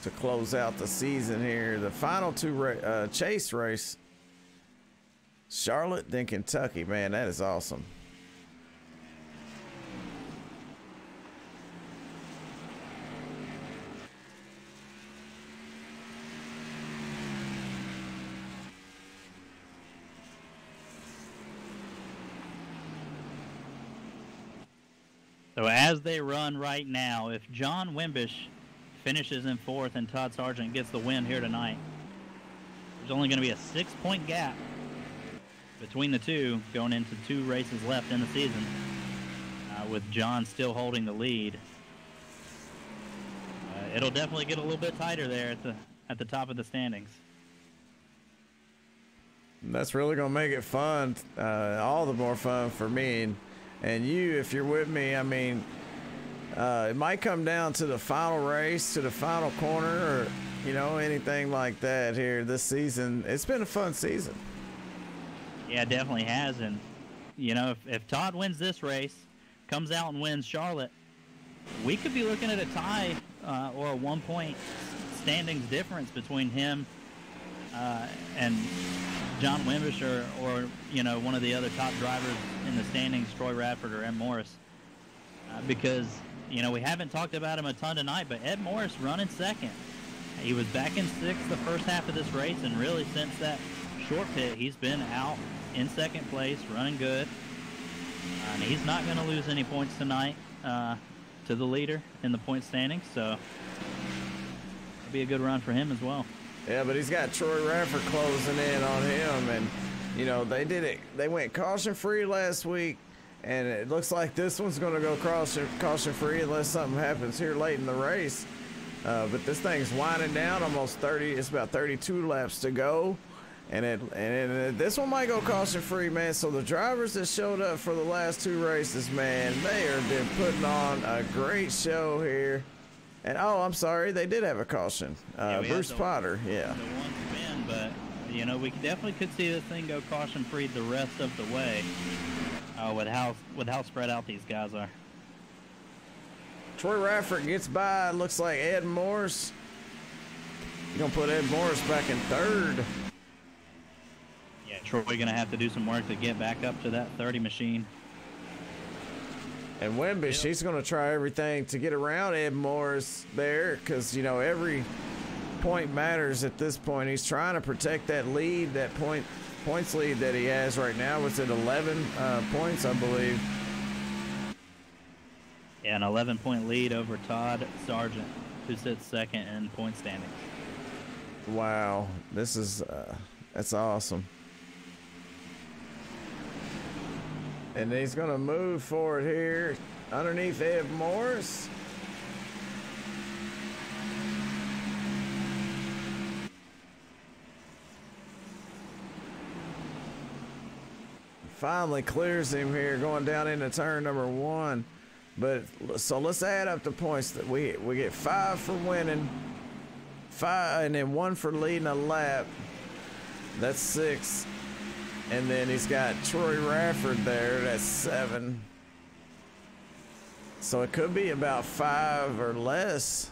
to close out the season here. The final two chase race, Charlotte, then Kentucky. Man, that is awesome. So as they run right now, if John Wimbish finishes in fourth and Todd Sargent gets the win here tonight, there's only going to be a 6-point gap between the two going into 2 races left in the season, with John still holding the lead. It'll definitely get a little bit tighter there at the top of the standings. That's really going to make it fun, all the more fun for me and you, if you're with me. I mean, it might come down to the final race, to the final corner, or, you know, anything like that here this season. It's been a fun season. Yeah, it definitely has. And, you know, if Todd wins this race, comes out and wins Charlotte, we could be looking at a tie or a 1-point standings difference between him and John Wimbish or, you know, one of the other top drivers in the standings, Troy Radford or Ed Morris. Because, you know, we haven't talked about him a ton tonight, but Ed Morris running second. He was back in sixth the first half of this race, and really since that short pit, he's been out in second place, running good. And he's not going to lose any points tonight to the leader in the point standings, so it'll be a good run for him as well. Yeah, but he's got Troy Radford closing in on him, and, you know, they did it. They went caution-free last week, and it looks like this one's going to go caution-free unless something happens here late in the race. But this thing's winding down, almost 30. It's about 32 laps to go, and this one might go caution-free, man. So the drivers that showed up for the last 2 races, man, they have been putting on a great show here. And, oh, I'm sorry, they did have a caution. Bruce Potter, yeah. The one spin, but, you know, we definitely could see this thing go caution-free the rest of the way with how spread out these guys are. Troy Radford gets by. Looks like Ed Morris. You're going to put Ed Morris back in third. Yeah, Troy going to have to do some work to get back up to that 30 machine. And Wimbish, he's going to try everything to get around Ed Morris there because, you know, every point matters at this point. He's trying to protect that lead, that points lead that he has right now. What's it, 11 points, I believe. Yeah, an 11-point lead over Todd Sargent, who sits second in point standings. Wow, this is, that's awesome. And he's going to move forward here underneath Ed Morris. Finally clears him here going down into turn number 1. But so let's add up the points that we get 5 for winning, 5, and then 1 for leading a lap. That's 6. And then he's got Troy Rafford there. That's 7. So it could be about 5 or less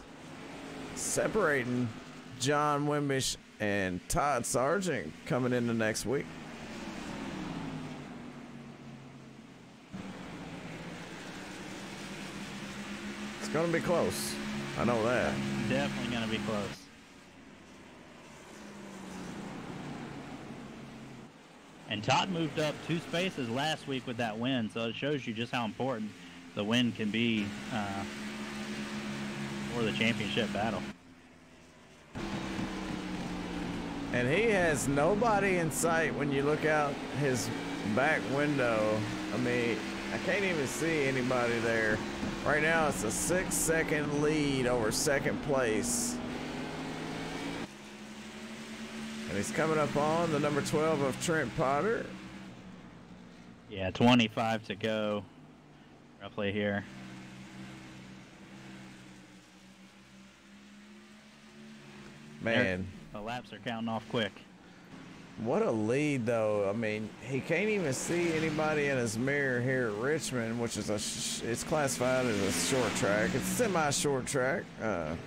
separating John Wimbish and Todd Sargent coming into next week. It's going to be close. I know that. Definitely going to be close. And Todd moved up 2 spaces last week with that win, so it shows you just how important the win can be for the championship battle. And he has nobody in sight when you look out his back window. I mean, I can't even see anybody there. Right now, it's a 6-second lead over second place. And he's coming up on the number 12 of Trent Potter. Yeah, 25 to go, roughly here. Man. The laps are counting off quick. What a lead, though. I mean, he can't even see anybody in his mirror here at Richmond, which is it's classified as a short track. It's semi-short track. But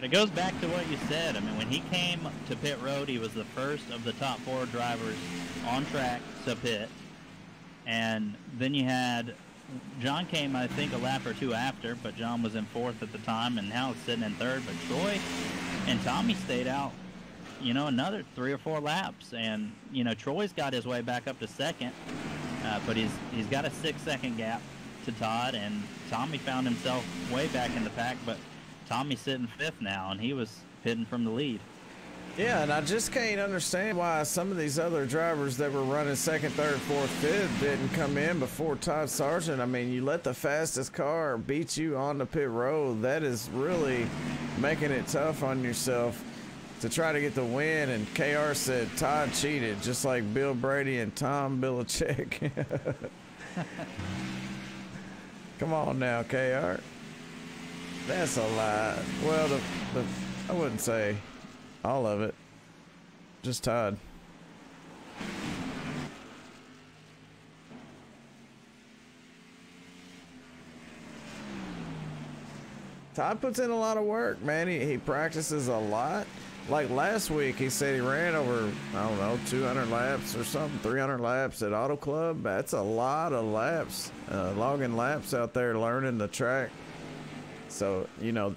it goes back to what you said. I mean, when he came to pit road, he was the first of the top 4 drivers on track to pit. And then you had John came, I think, a lap or 2 after, but John was in 4th at the time, and now it's sitting in 3rd. But Troy and Tommy stayed out, you know, another 3 or 4 laps. And, you know, Troy's got his way back up to 2nd, but he's got a 6-second gap to Todd, and Tommy found himself way back in the pack, but Tommy's sitting 5th now, and he was pitting from the lead. Yeah, and I just can't understand why some of these other drivers that were running 2nd, 3rd, 4th, 5th didn't come in before Todd Sargent. I mean, you let the fastest car beat you on the pit road. That is really making it tough on yourself to try to get the win. And KR said Todd cheated, just like Bill Brady and Tom Belichick. Come on now, KR. That's a lie. Well, I wouldn't say all of it. Just Todd. Todd puts in a lot of work, man. He practices a lot. Like last week, he said he ran over, I don't know, 200 laps or something, 300 laps at Auto Club. That's a lot of laps, logging laps out there, learning the track. So, you know,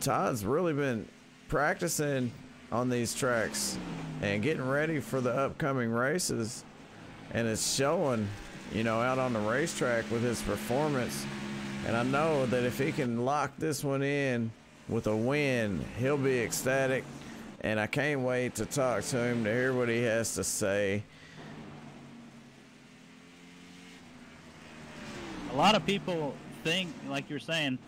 Todd's really been practicing on these tracks and getting ready for the upcoming races, and it's showing, you know, out on the racetrack with his performance. And I know that if he can lock this one in with a win, he'll be ecstatic, and I can't wait to talk to him to hear what he has to say. A lot of people think, like you're saying,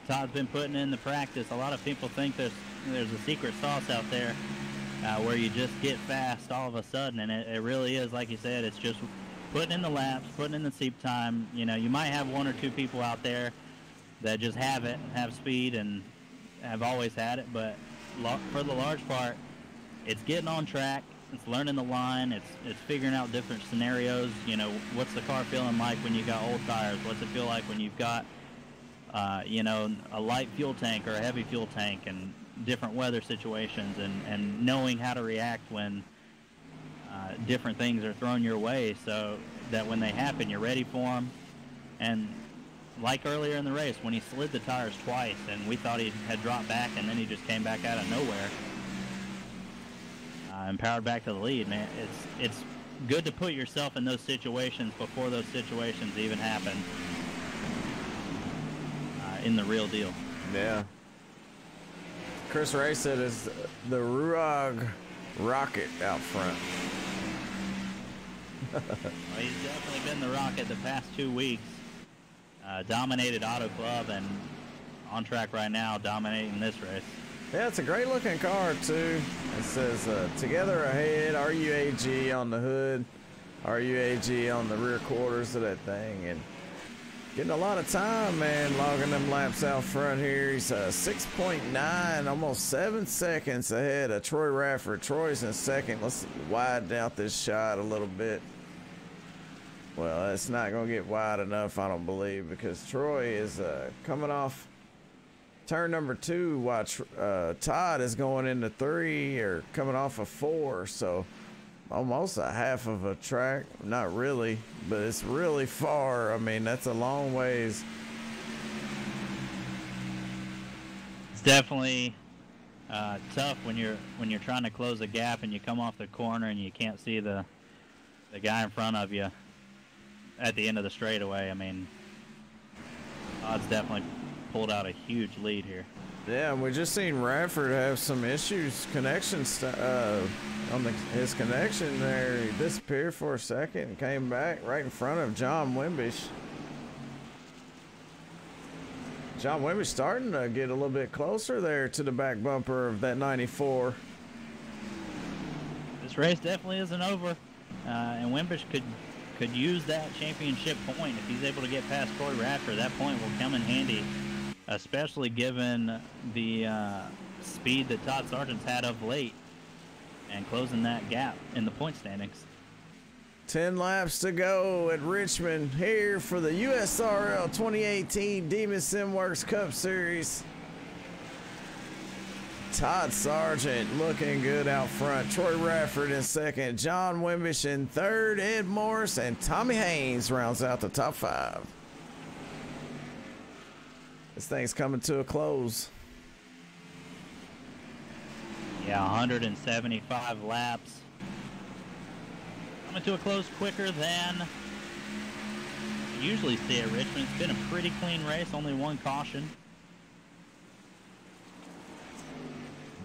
Todd's been putting in the practice. A lot of people think there's a secret sauce out there where you just get fast all of a sudden, and it really is, like you said, it's just putting in the laps, putting in the seat time. You know, you might have 1 or 2 people out there that just have speed and have always had it, but for the large part, it's getting on track, it's learning the line, it's figuring out different scenarios. You know, what's the car feeling like when you got old tires? What's it feel like when you've got you know, a light fuel tank or a heavy fuel tank, and different weather situations, and knowing how to react when different things are thrown your way, so that when they happen, you're ready for them. And like earlier in the race, when he slid the tires twice, and we thought he had dropped back, and then he just came back out of nowhere and powered back to the lead, man. It's good to put yourself in those situations before those situations even happen in the real deal. Yeah. Chris Ray said it's the Ruag Rocket out front. Well, he's definitely been the Rocket the past 2 weeks. Dominated Auto Club, and on track right now, dominating this race. Yeah, it's a great looking car too. It says together ahead, RUAG on the hood, RUAG on the rear quarters of that thing, and getting a lot of time, man, logging them laps out front here. He's 6.9, almost 7 seconds ahead of Troy Rafford. Troy's in second. Let's widen out this shot a little bit. Well, it's not going to get wide enough, I don't believe, because Troy is coming off turn number 2 while Todd is going into 3 or coming off of 4. So almost a half of a track. Not really, but it's really far. I mean, that's a long ways. It's definitely tough when you're trying to close a gap and you come off the corner and you can't see the guy in front of you at the end of the straightaway. I mean, Todd's definitely pulled out a huge lead here. Yeah, we just seen Rafford have some issues, on his connection there. He disappeared for a second and came back right in front of John Wimbish. John Wimbish starting to get a little bit closer there to the back bumper of that 94. This race definitely isn't over, and Wimbish could use that championship point. If he's able to get past Troy Rafford, that point will come in handy, especially given the speed that Todd Sargent's had of late and closing that gap in the point standings. 10 laps to go at Richmond here for the USRL 2018 Demon Simworks Cup Series. Todd Sargent looking good out front. Troy Rafford in second. John Wimbish in third. Ed Morris and Tommy Haynes rounds out the top 5. This thing's coming to a close. Yeah, 175 laps. Coming to a close quicker than we usually see at Richmond. It's been a pretty clean race, only one caution.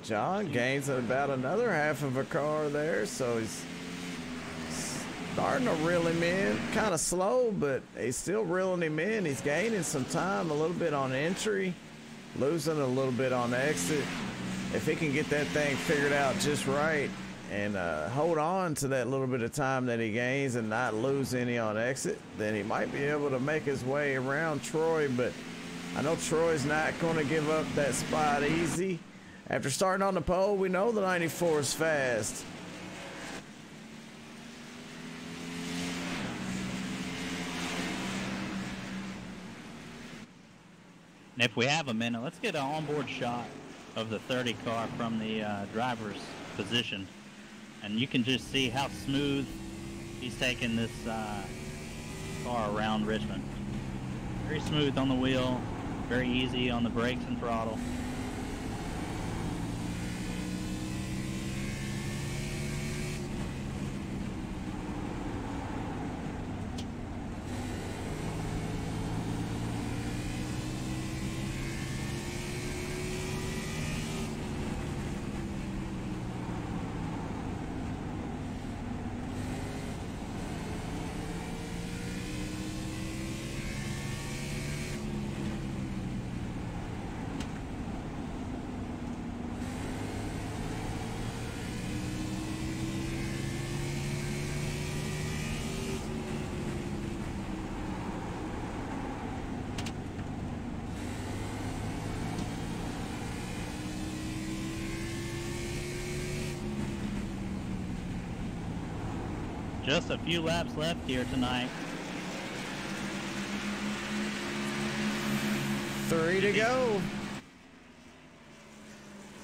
John gains about another half of a car there, so he's starting to reel him in. Kind of slow, but he's still reeling him in. He's gaining some time, a little bit on entry, losing a little bit on exit. If he can get that thing figured out just right and hold on to that little bit of time that he gains and not lose any on exit, then he might be able to make his way around Troy. But I know Troy's not going to give up that spot easy. After starting on the pole, we know the 94 is fast. And if we have a minute, let's get an onboard shot of the 30 car from the driver's position. And you can just see how smooth he's taking this car around Richmond. Very smooth on the wheel, very easy on the brakes and throttle. Just a few laps left here tonight. 3 to go.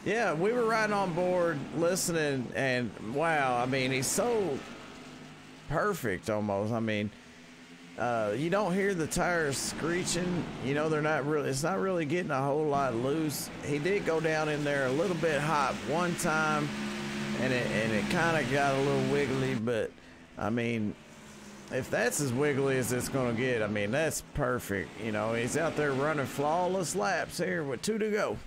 Yeah, we were right on board listening, and wow, I mean, he's so perfect almost. I mean, you don't hear the tires screeching. You know, they're not really, it's not really getting a whole lot loose. He did go down in there a little bit hot one time, and it kind of got a little wiggly, but I mean, if that's as wiggly as it's going to get, I mean, that's perfect. You know, he's out there running flawless laps here with 2 to go.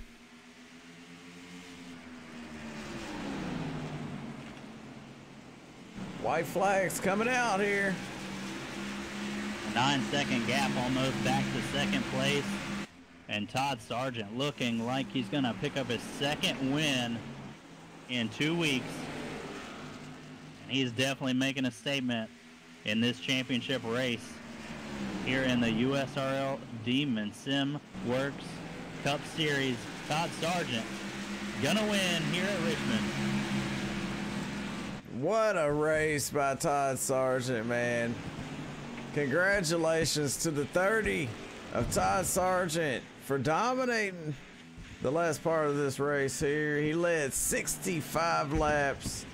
White flags coming out here. 9-second gap, almost back to second place. And Todd Sargent looking like he's going to pick up his second win in 2 weeks. And he's definitely making a statement in this championship race here in the USRL Demon Sim Works Cup Series. Todd Sargent gonna win here at Richmond. What a race by Todd Sargent, man. Congratulations to the 30 of Todd Sargent for dominating the last part of this race here. He led 65 laps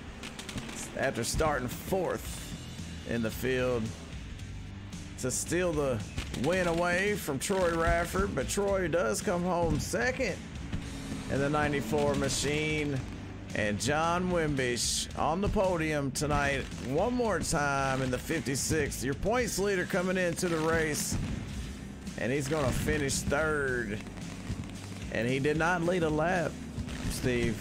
after starting 4th in the field to steal the win away from Troy Rafford, but Troy does come home second in the 94 machine. And John Wimbish on the podium tonight one more time in the 56. Your points leader coming into the race, and he's going to finish 3rd. And he did not lead a lap, Steve.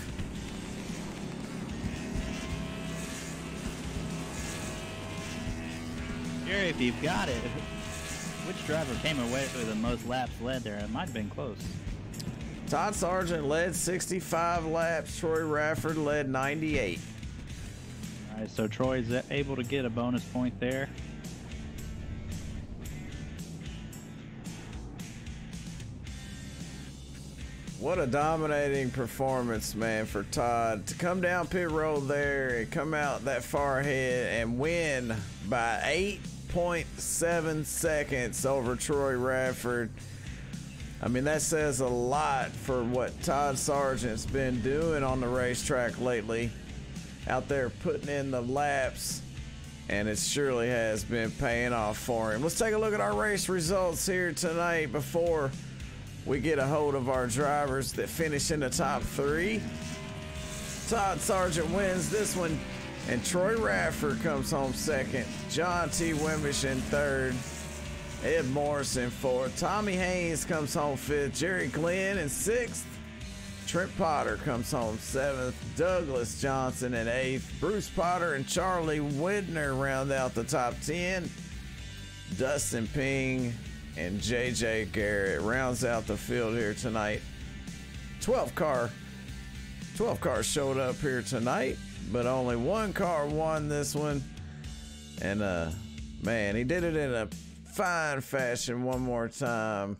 Jerry, if you've got it, which driver came away with the most laps led there? It might have been close. Todd Sargent led 65 laps. Troy Rafford led 98. All right, so Troy's able to get a bonus point there. What a dominating performance, man, for Todd to come down pit road there and come out that far ahead and win by 8.7 seconds over Troy Rafford. I mean, that says a lot for what Todd Sargent's been doing on the racetrack lately, out there putting in the laps, and it surely has been paying off for him. Let's take a look at our race results here tonight before we get a hold of our drivers that finish in the top 3. Todd Sargent wins this one, and Troy Rafford comes home second. John T. Wimbish in 3rd. Ed Morris in 4th. Tommy Haynes comes home 5th. Jerry Glenn in 6th. Trent Potter comes home 7th. Douglas Johnson in 8th. Bruce Potter and Charlie Widner round out the top 10. Dustin Ping and JJ Garrett rounds out the field here tonight. 12 cars showed up here tonight, but only one car won this one. And man, he did it in a fine fashion one more time.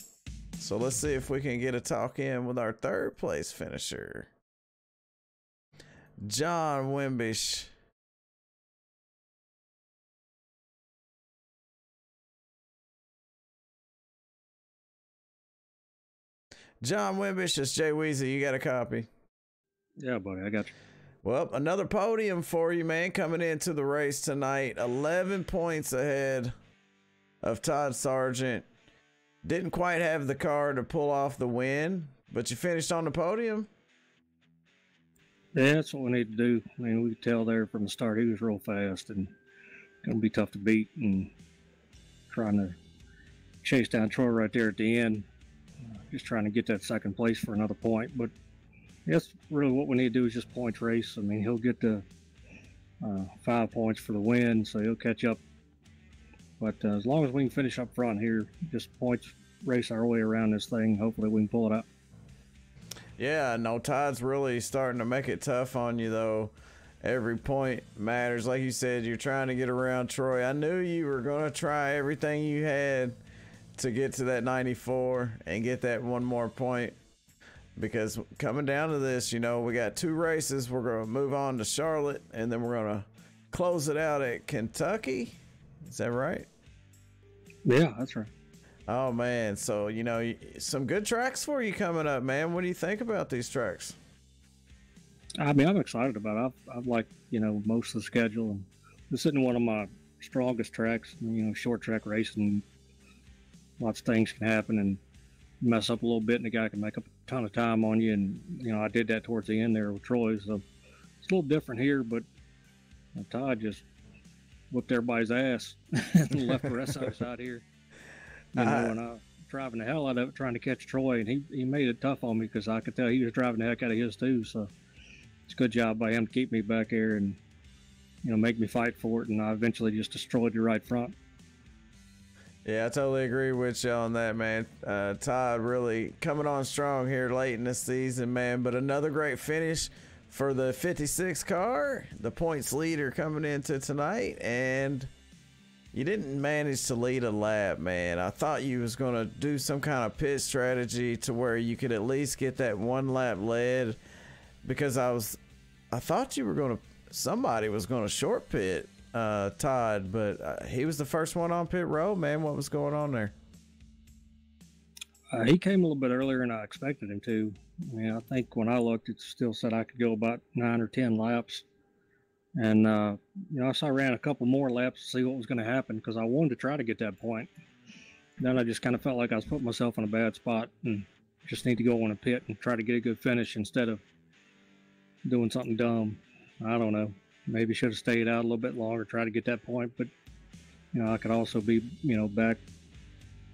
So let's see if we can get a talk in with our 3rd place finisher, John Wimbish. John Wimbish, it's Jay Weezy. You got a copy? Yeah, buddy, I got you. Well, another podium for you, man, coming into the race tonight. 11 points ahead of Todd Sargent. Didn't quite have the car to pull off the win, but you finished on the podium. Yeah, that's what we need to do. I mean, we could tell there from the start he was real fast and going to be tough to beat, and trying to chase down Troy right there at the end. Just trying to get that 2nd place for another point. But that's really what we need to do is just points race. I mean, he'll get the 5 points for the win, so he'll catch up. But as long as we can finish up front here, just points race our way around this thing, hopefully we can pull it out. Yeah, no, Todd's really starting to make it tough on you, though. Every point matters. Like you said, you're trying to get around Troy. I knew you were going to try everything you had to get to that 94 and get that one more point, because coming down to this, you know, we got 2 races. We're going to move on to Charlotte, and then we're going to close it out at Kentucky. Is that right? Yeah, that's right. Oh, man. So, you know, some good tracks for you coming up, man. What do you think about these tracks? I mean, I'm excited about it. I've liked, most of the schedule. And it's sitting one of my strongest tracks, short track racing. Lots of things can happen and mess up a little bit, and the guy can make up a ton of time on you. And, I did that towards the end there with Troy. So it's a little different here, but Todd just whipped everybody's ass and left the rest of us out here. And I driving the hell out of it trying to catch Troy, and he made it tough on me because I could tell he was driving the heck out of his too. So it's a good job by him to keep me back here and make me fight for it, and I eventually just destroyed the right front. Yeah, I totally agree with you on that, man. Todd really coming on strong here late in the season, man. But another great finish for the 56 car, the points leader coming into tonight, and you didn't manage to lead a lap, man. I thought you was going to do some kind of pit strategy to where you could at least get that one lap led, because I thought you were going to, somebody was going to short pit Todd, but he was the first one on pit road, man. What was going on there? He came a little bit earlier than I expected him to. I think when I looked, it still said I could go about 9 or 10 laps. And, so I ran a couple more laps to see what was going to happen because I wanted to try to get that point. Then I just kind of felt like I was putting myself in a bad spot and just need to go on a pit and try to get a good finish instead of doing something dumb. I don't know. Maybe should have stayed out a little bit longer, try to get that point. But, I could also be, back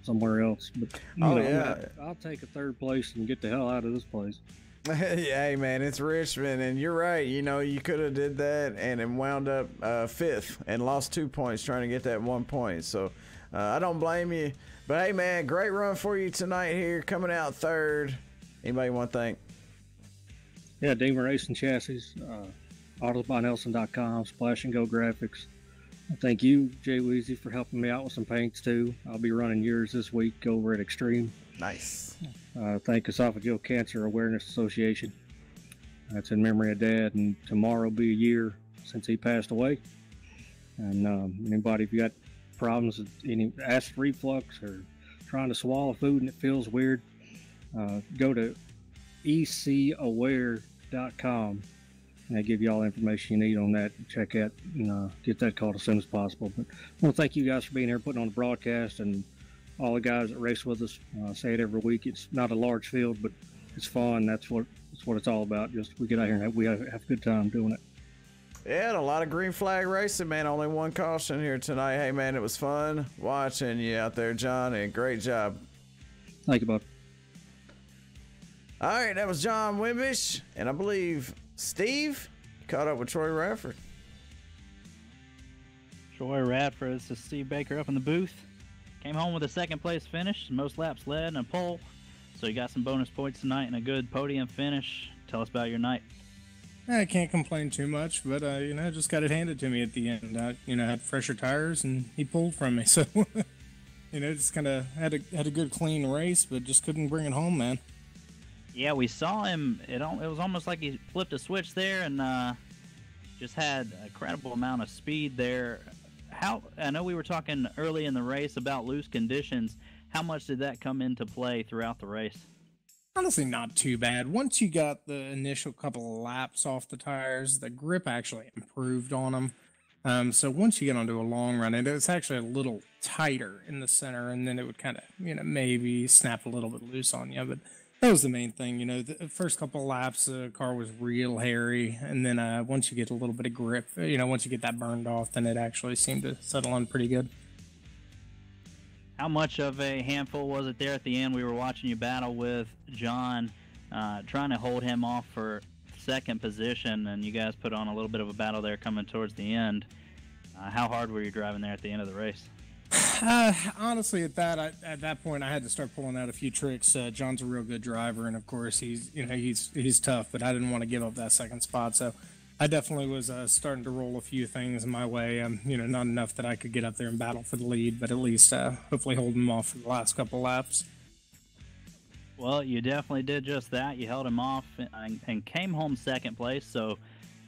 somewhere else. But, I'll take a third place and get the hell out of this place. Hey, man, it's Richmond, and you're right. You could have did that and then wound up fifth and lost 2 points trying to get that 1 point. So I don't blame you. But, hey, man, great run for you tonight here, coming out third. Anybody want to thank? Yeah, Demon Racing Chassis, AutosByNelson.com, Splash and Go Graphics. Thank you, Jay Weezy, for helping me out with some paints, too. I'll be running yours this week over at Extreme. Nice. Thank Esophageal Cancer Awareness Association. That's in memory of Dad, and tomorrow will be a year since he passed away. And anybody, if you got problems with any acid reflux or trying to swallow food and it feels weird, go to ecaware.com. I give you all the information you need on that. Check out and get that called as soon as possible. But I want to thank you guys for being here, putting on the broadcast, and all the guys that race with us. I say it every week. It's not a large field, but it's fun. That's what it's all about. Just we get out here and we have a good time doing it. Yeah, and a lot of green flag racing, man. Only one caution here tonight. Hey, man, it was fun watching you out there, John, and great job. Thank you, bud. All right, that was John Wimbish, and I believe Steve caught up with Troy Radford. Troy Radford, this is Steve Baker up in the booth. Came home with a second place finish, most laps led and a pole. So you got some bonus points tonight and a good podium finish. Tell us about your night. I can't complain too much, but just got it handed to me at the end. I had fresher tires and he pulled from me, so just kind of had a good clean race, but just couldn't bring it home, man. Yeah, we saw him. It was almost like he flipped a switch there and just had a incredible amount of speed there. I know we were talking early in the race about loose conditions. How much did that come into play throughout the race? Honestly, not too bad. Once you got the initial couple of laps off the tires, the grip actually improved on them. So once you get onto a long run, it's actually a little tighter in the center, and then it would kind of, maybe snap a little bit loose on you. But that was the main thing. The first couple of laps, the car was real hairy, and then once you get a little bit of grip, once you get that burned off, then it actually seemed to settle on pretty good. How much of a handful was it there at the end? We were watching you battle with John, trying to hold him off for second position, and you guys put on a little bit of a battle there coming towards the end. How hard were you driving there at the end of the race? Honestly, at that point, I had to start pulling out a few tricks. John's a real good driver, and of course, he's tough. But I didn't want to give up that second spot, so I definitely was starting to roll a few things my way. Not enough that I could get up there and battle for the lead, but at least hopefully hold him off for the last couple laps. Well, you definitely did just that. You held him off and came home second place. So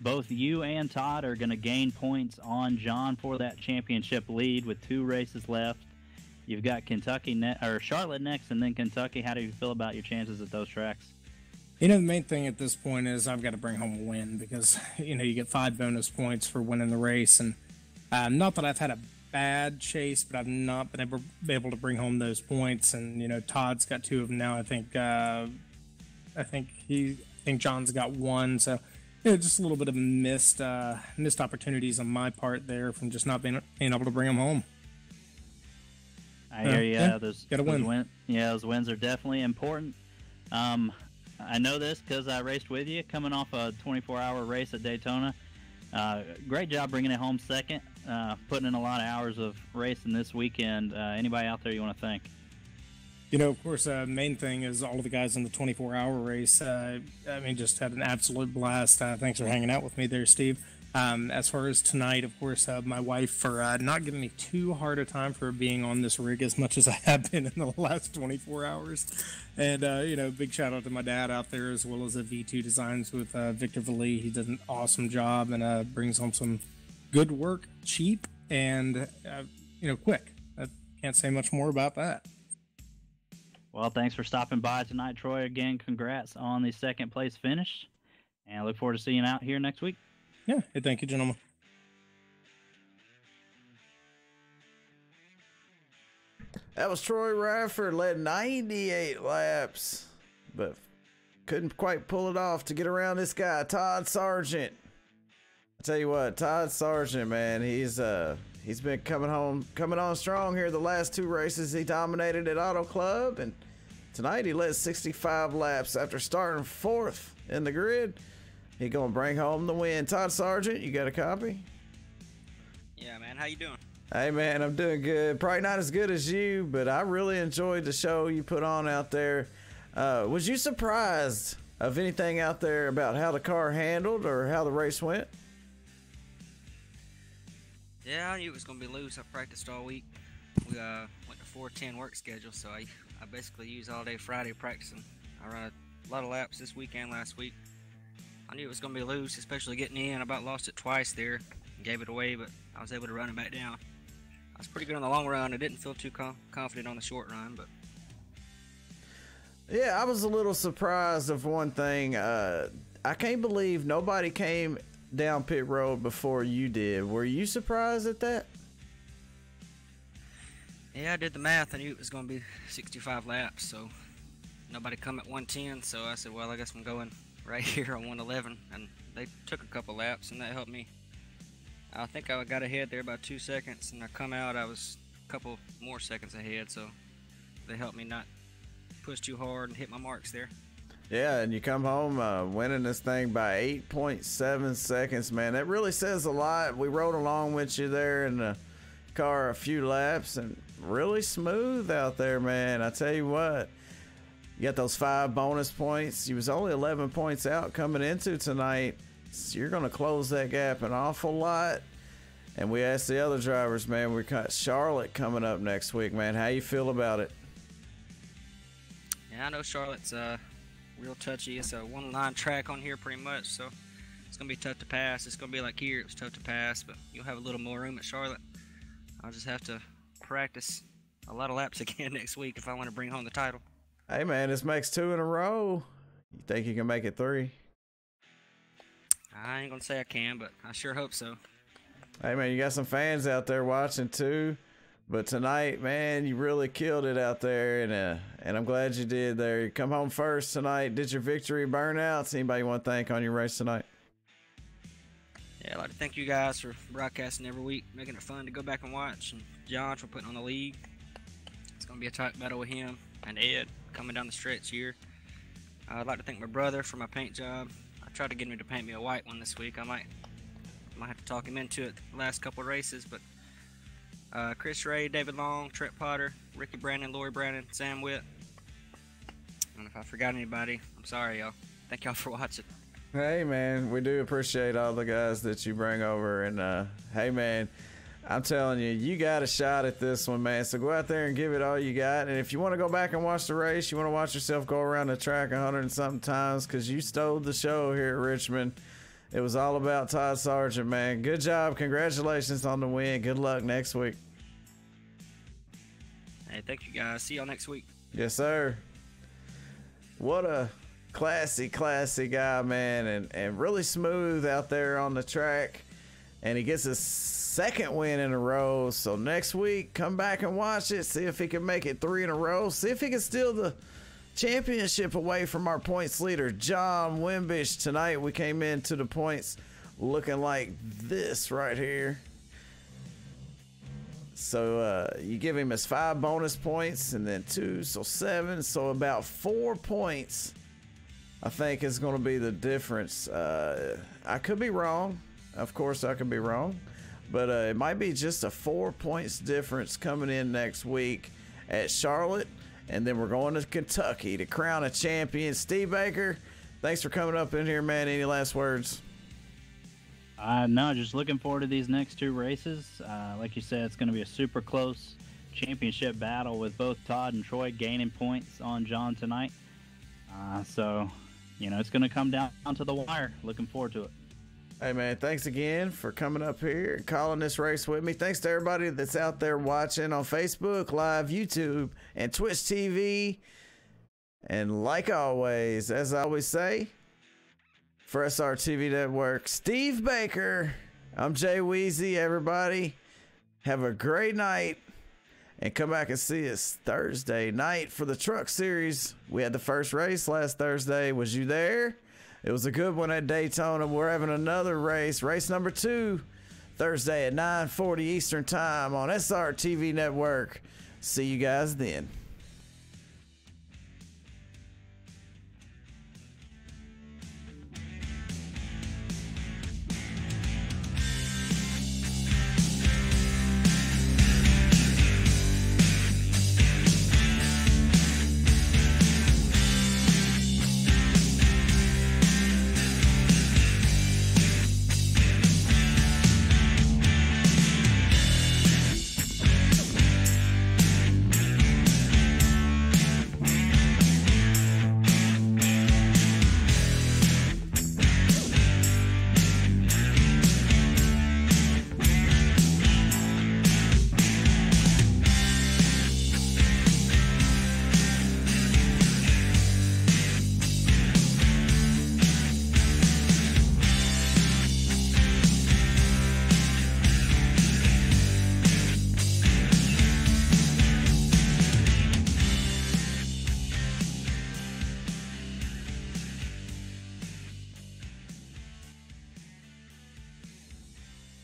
both you and Todd are going to gain points on John for that championship lead with 2 races left. You've got Charlotte next, and then Kentucky. How do you feel about your chances at those tracks? You know, the main thing at this point is I've got to bring home a win because, you know, you get 5 bonus points for winning the race. And not that I've had a bad chase, but I've not been able to bring home those points. And, you know, Todd's got 2 of them now. I think John's got 1. So, you know, just a little bit of missed opportunities on my part there from just not being able to bring them home. I hear you. Yeah, Those wins are definitely important. I know this because I raced with you, coming off a 24-hour race at Daytona. Great job bringing it home second, putting in a lot of hours of racing this weekend. Anybody out there you want to thank? You know, of course, main thing is all of the guys in the 24-hour race. I mean, just had an absolute blast. Thanks for hanging out with me there, Steve. As far as tonight, of course, my wife for not giving me too hard a time for being on this rig as much as I have been in the last 24 hours. And, you know, big shout out to my dad out there as well as V2 Designs with Victor Valee. He did an awesome job and brings home some good work, cheap, and, you know, quick. I can't say much more about that. Well, thanks for stopping by tonight, Troy. Again, congrats on the second place finish. And I look forward to seeing you out here next week. Yeah, hey, thank you, gentlemen. That was Troy Rafford, led 98 laps, but couldn't quite pull it off to get around this guy, Todd Sargent. I tell you what, Todd Sargent, man, he's been coming on strong here the last 2 races. He dominated at Auto Club, and tonight he led 65 laps after starting 4th in the grid. He gonna bring home the win. Todd Sargent, you got a copy? Yeah, man. How you doing? Hey, man, I'm doing good. Probably not as good as you, but I really enjoyed the show you put on out there. Was you surprised of anything out there about how the car handled or how the race went? Yeah, I knew it was going to be loose. I practiced all week. We went to 4:10 work schedule, so I basically used all day Friday practicing. I ran a lot of laps this weekend, last week. I knew it was going to be loose, especially getting in. I about lost it twice there. Gave it away, but I was able to run it back down. I was pretty good on the long run. I didn't feel too confident on the short run, but... Yeah, I was a little surprised of one thing. I can't believe nobody came down pit road before you did. Were you surprised at that? Yeah, I did the math. I knew it was going to be 65 laps, so nobody come at 110, so I said, well, I guess I'm going right here on 111, and they took a couple laps, and that helped me. I think I got ahead there about 2 seconds, and I come out, I was a couple more seconds ahead, so they helped me not push too hard and hit my marks there. Yeah, and you come home winning this thing by 8.7 seconds, man. That really says a lot. We rode along with you there in the car a few laps, and really smooth out there, man. I tell you what, you got those 5 bonus points. You was only 11 points out coming into tonight. So you're going to close that gap an awful lot. And we asked the other drivers, man, we got Charlotte coming up next week, man. How you feel about it? Yeah, I know Charlotte's real touchy. It's a one-line track on here pretty much, so it's going to be tough to pass. It's going to be like here, it was tough to pass, but you'll have a little more room at Charlotte. I'll just have to practice a lot of laps again next week if I want to bring home the title. Hey, man, this makes 2 in a row. You think you can make it 3? I ain't going to say I can, but I sure hope so. Hey, man, you got some fans out there watching, too. But tonight, man, you really killed it out there, and I'm glad you did there. You come home first tonight. Did your victory burnouts? Anybody want to thank on your race tonight? Yeah, I'd like to thank you guys for broadcasting every week, making it fun to go back and watch, and John for putting on the league. It's going to be a tight battle with him and Ed coming down the stretch here. I'd like to thank my brother for my paint job. I tried to get him to paint me a white one this week. I might have to talk him into it the last couple of races, but Chris Ray, David Long, Trent Potter, Ricky Brandon, Lori Brandon, Sam Witt. And if I forgot anybody, I'm sorry, y'all. Thank y'all for watching. Hey, man, we do appreciate all the guys that you bring over. And, hey, man, I'm telling you, you got a shot at this one, man. So go out there and give it all you got. And if you want to go back and watch the race, you want to watch yourself go around the track 100 and something times because you stole the show here at Richmond. It was all about Todd Sargent, man. Good job. Congratulations on the win. Good luck next week. Hey, thank you, guys. See y'all next week. Yes, sir. What a Classy guy, man, and really smooth out there on the track. And he gets his second win in a row. So next week, come back and watch it. See if he can make it 3 in a row. See if he can steal the championship away from our points leader, John Wimbish. Tonight we came into the points looking like this right here. So you give him his 5 bonus points and then 2, so 7. So about 4 points, I think, is going to be the difference. I could be wrong. Of course, I could be wrong. But it might be just a 4 points difference coming in next week at Charlotte. And then we're going to Kentucky to crown a champion. Steve Baker, thanks for coming up in here, man. Any last words? No, just looking forward to these next 2 races. Like you said, it's going to be a super close championship battle with both Todd and Troy gaining points on John tonight. So, it's going to come down to the wire. Looking forward to it. Hey, man, thanks again for coming up here and calling this race with me. Thanks to everybody that's out there watching on Facebook, Live, YouTube, and Twitch TV. And like always, as I always say, for SRTV Network, Steve Baker, I'm Jay Weezy. Everybody, have a great night. And come back and see us Thursday night for the Truck Series. We had the first race last Thursday. Was you there? It was a good one at Daytona. We're having another race number 2, Thursday at 9:40 Eastern Time on SRTV Network. See you guys then.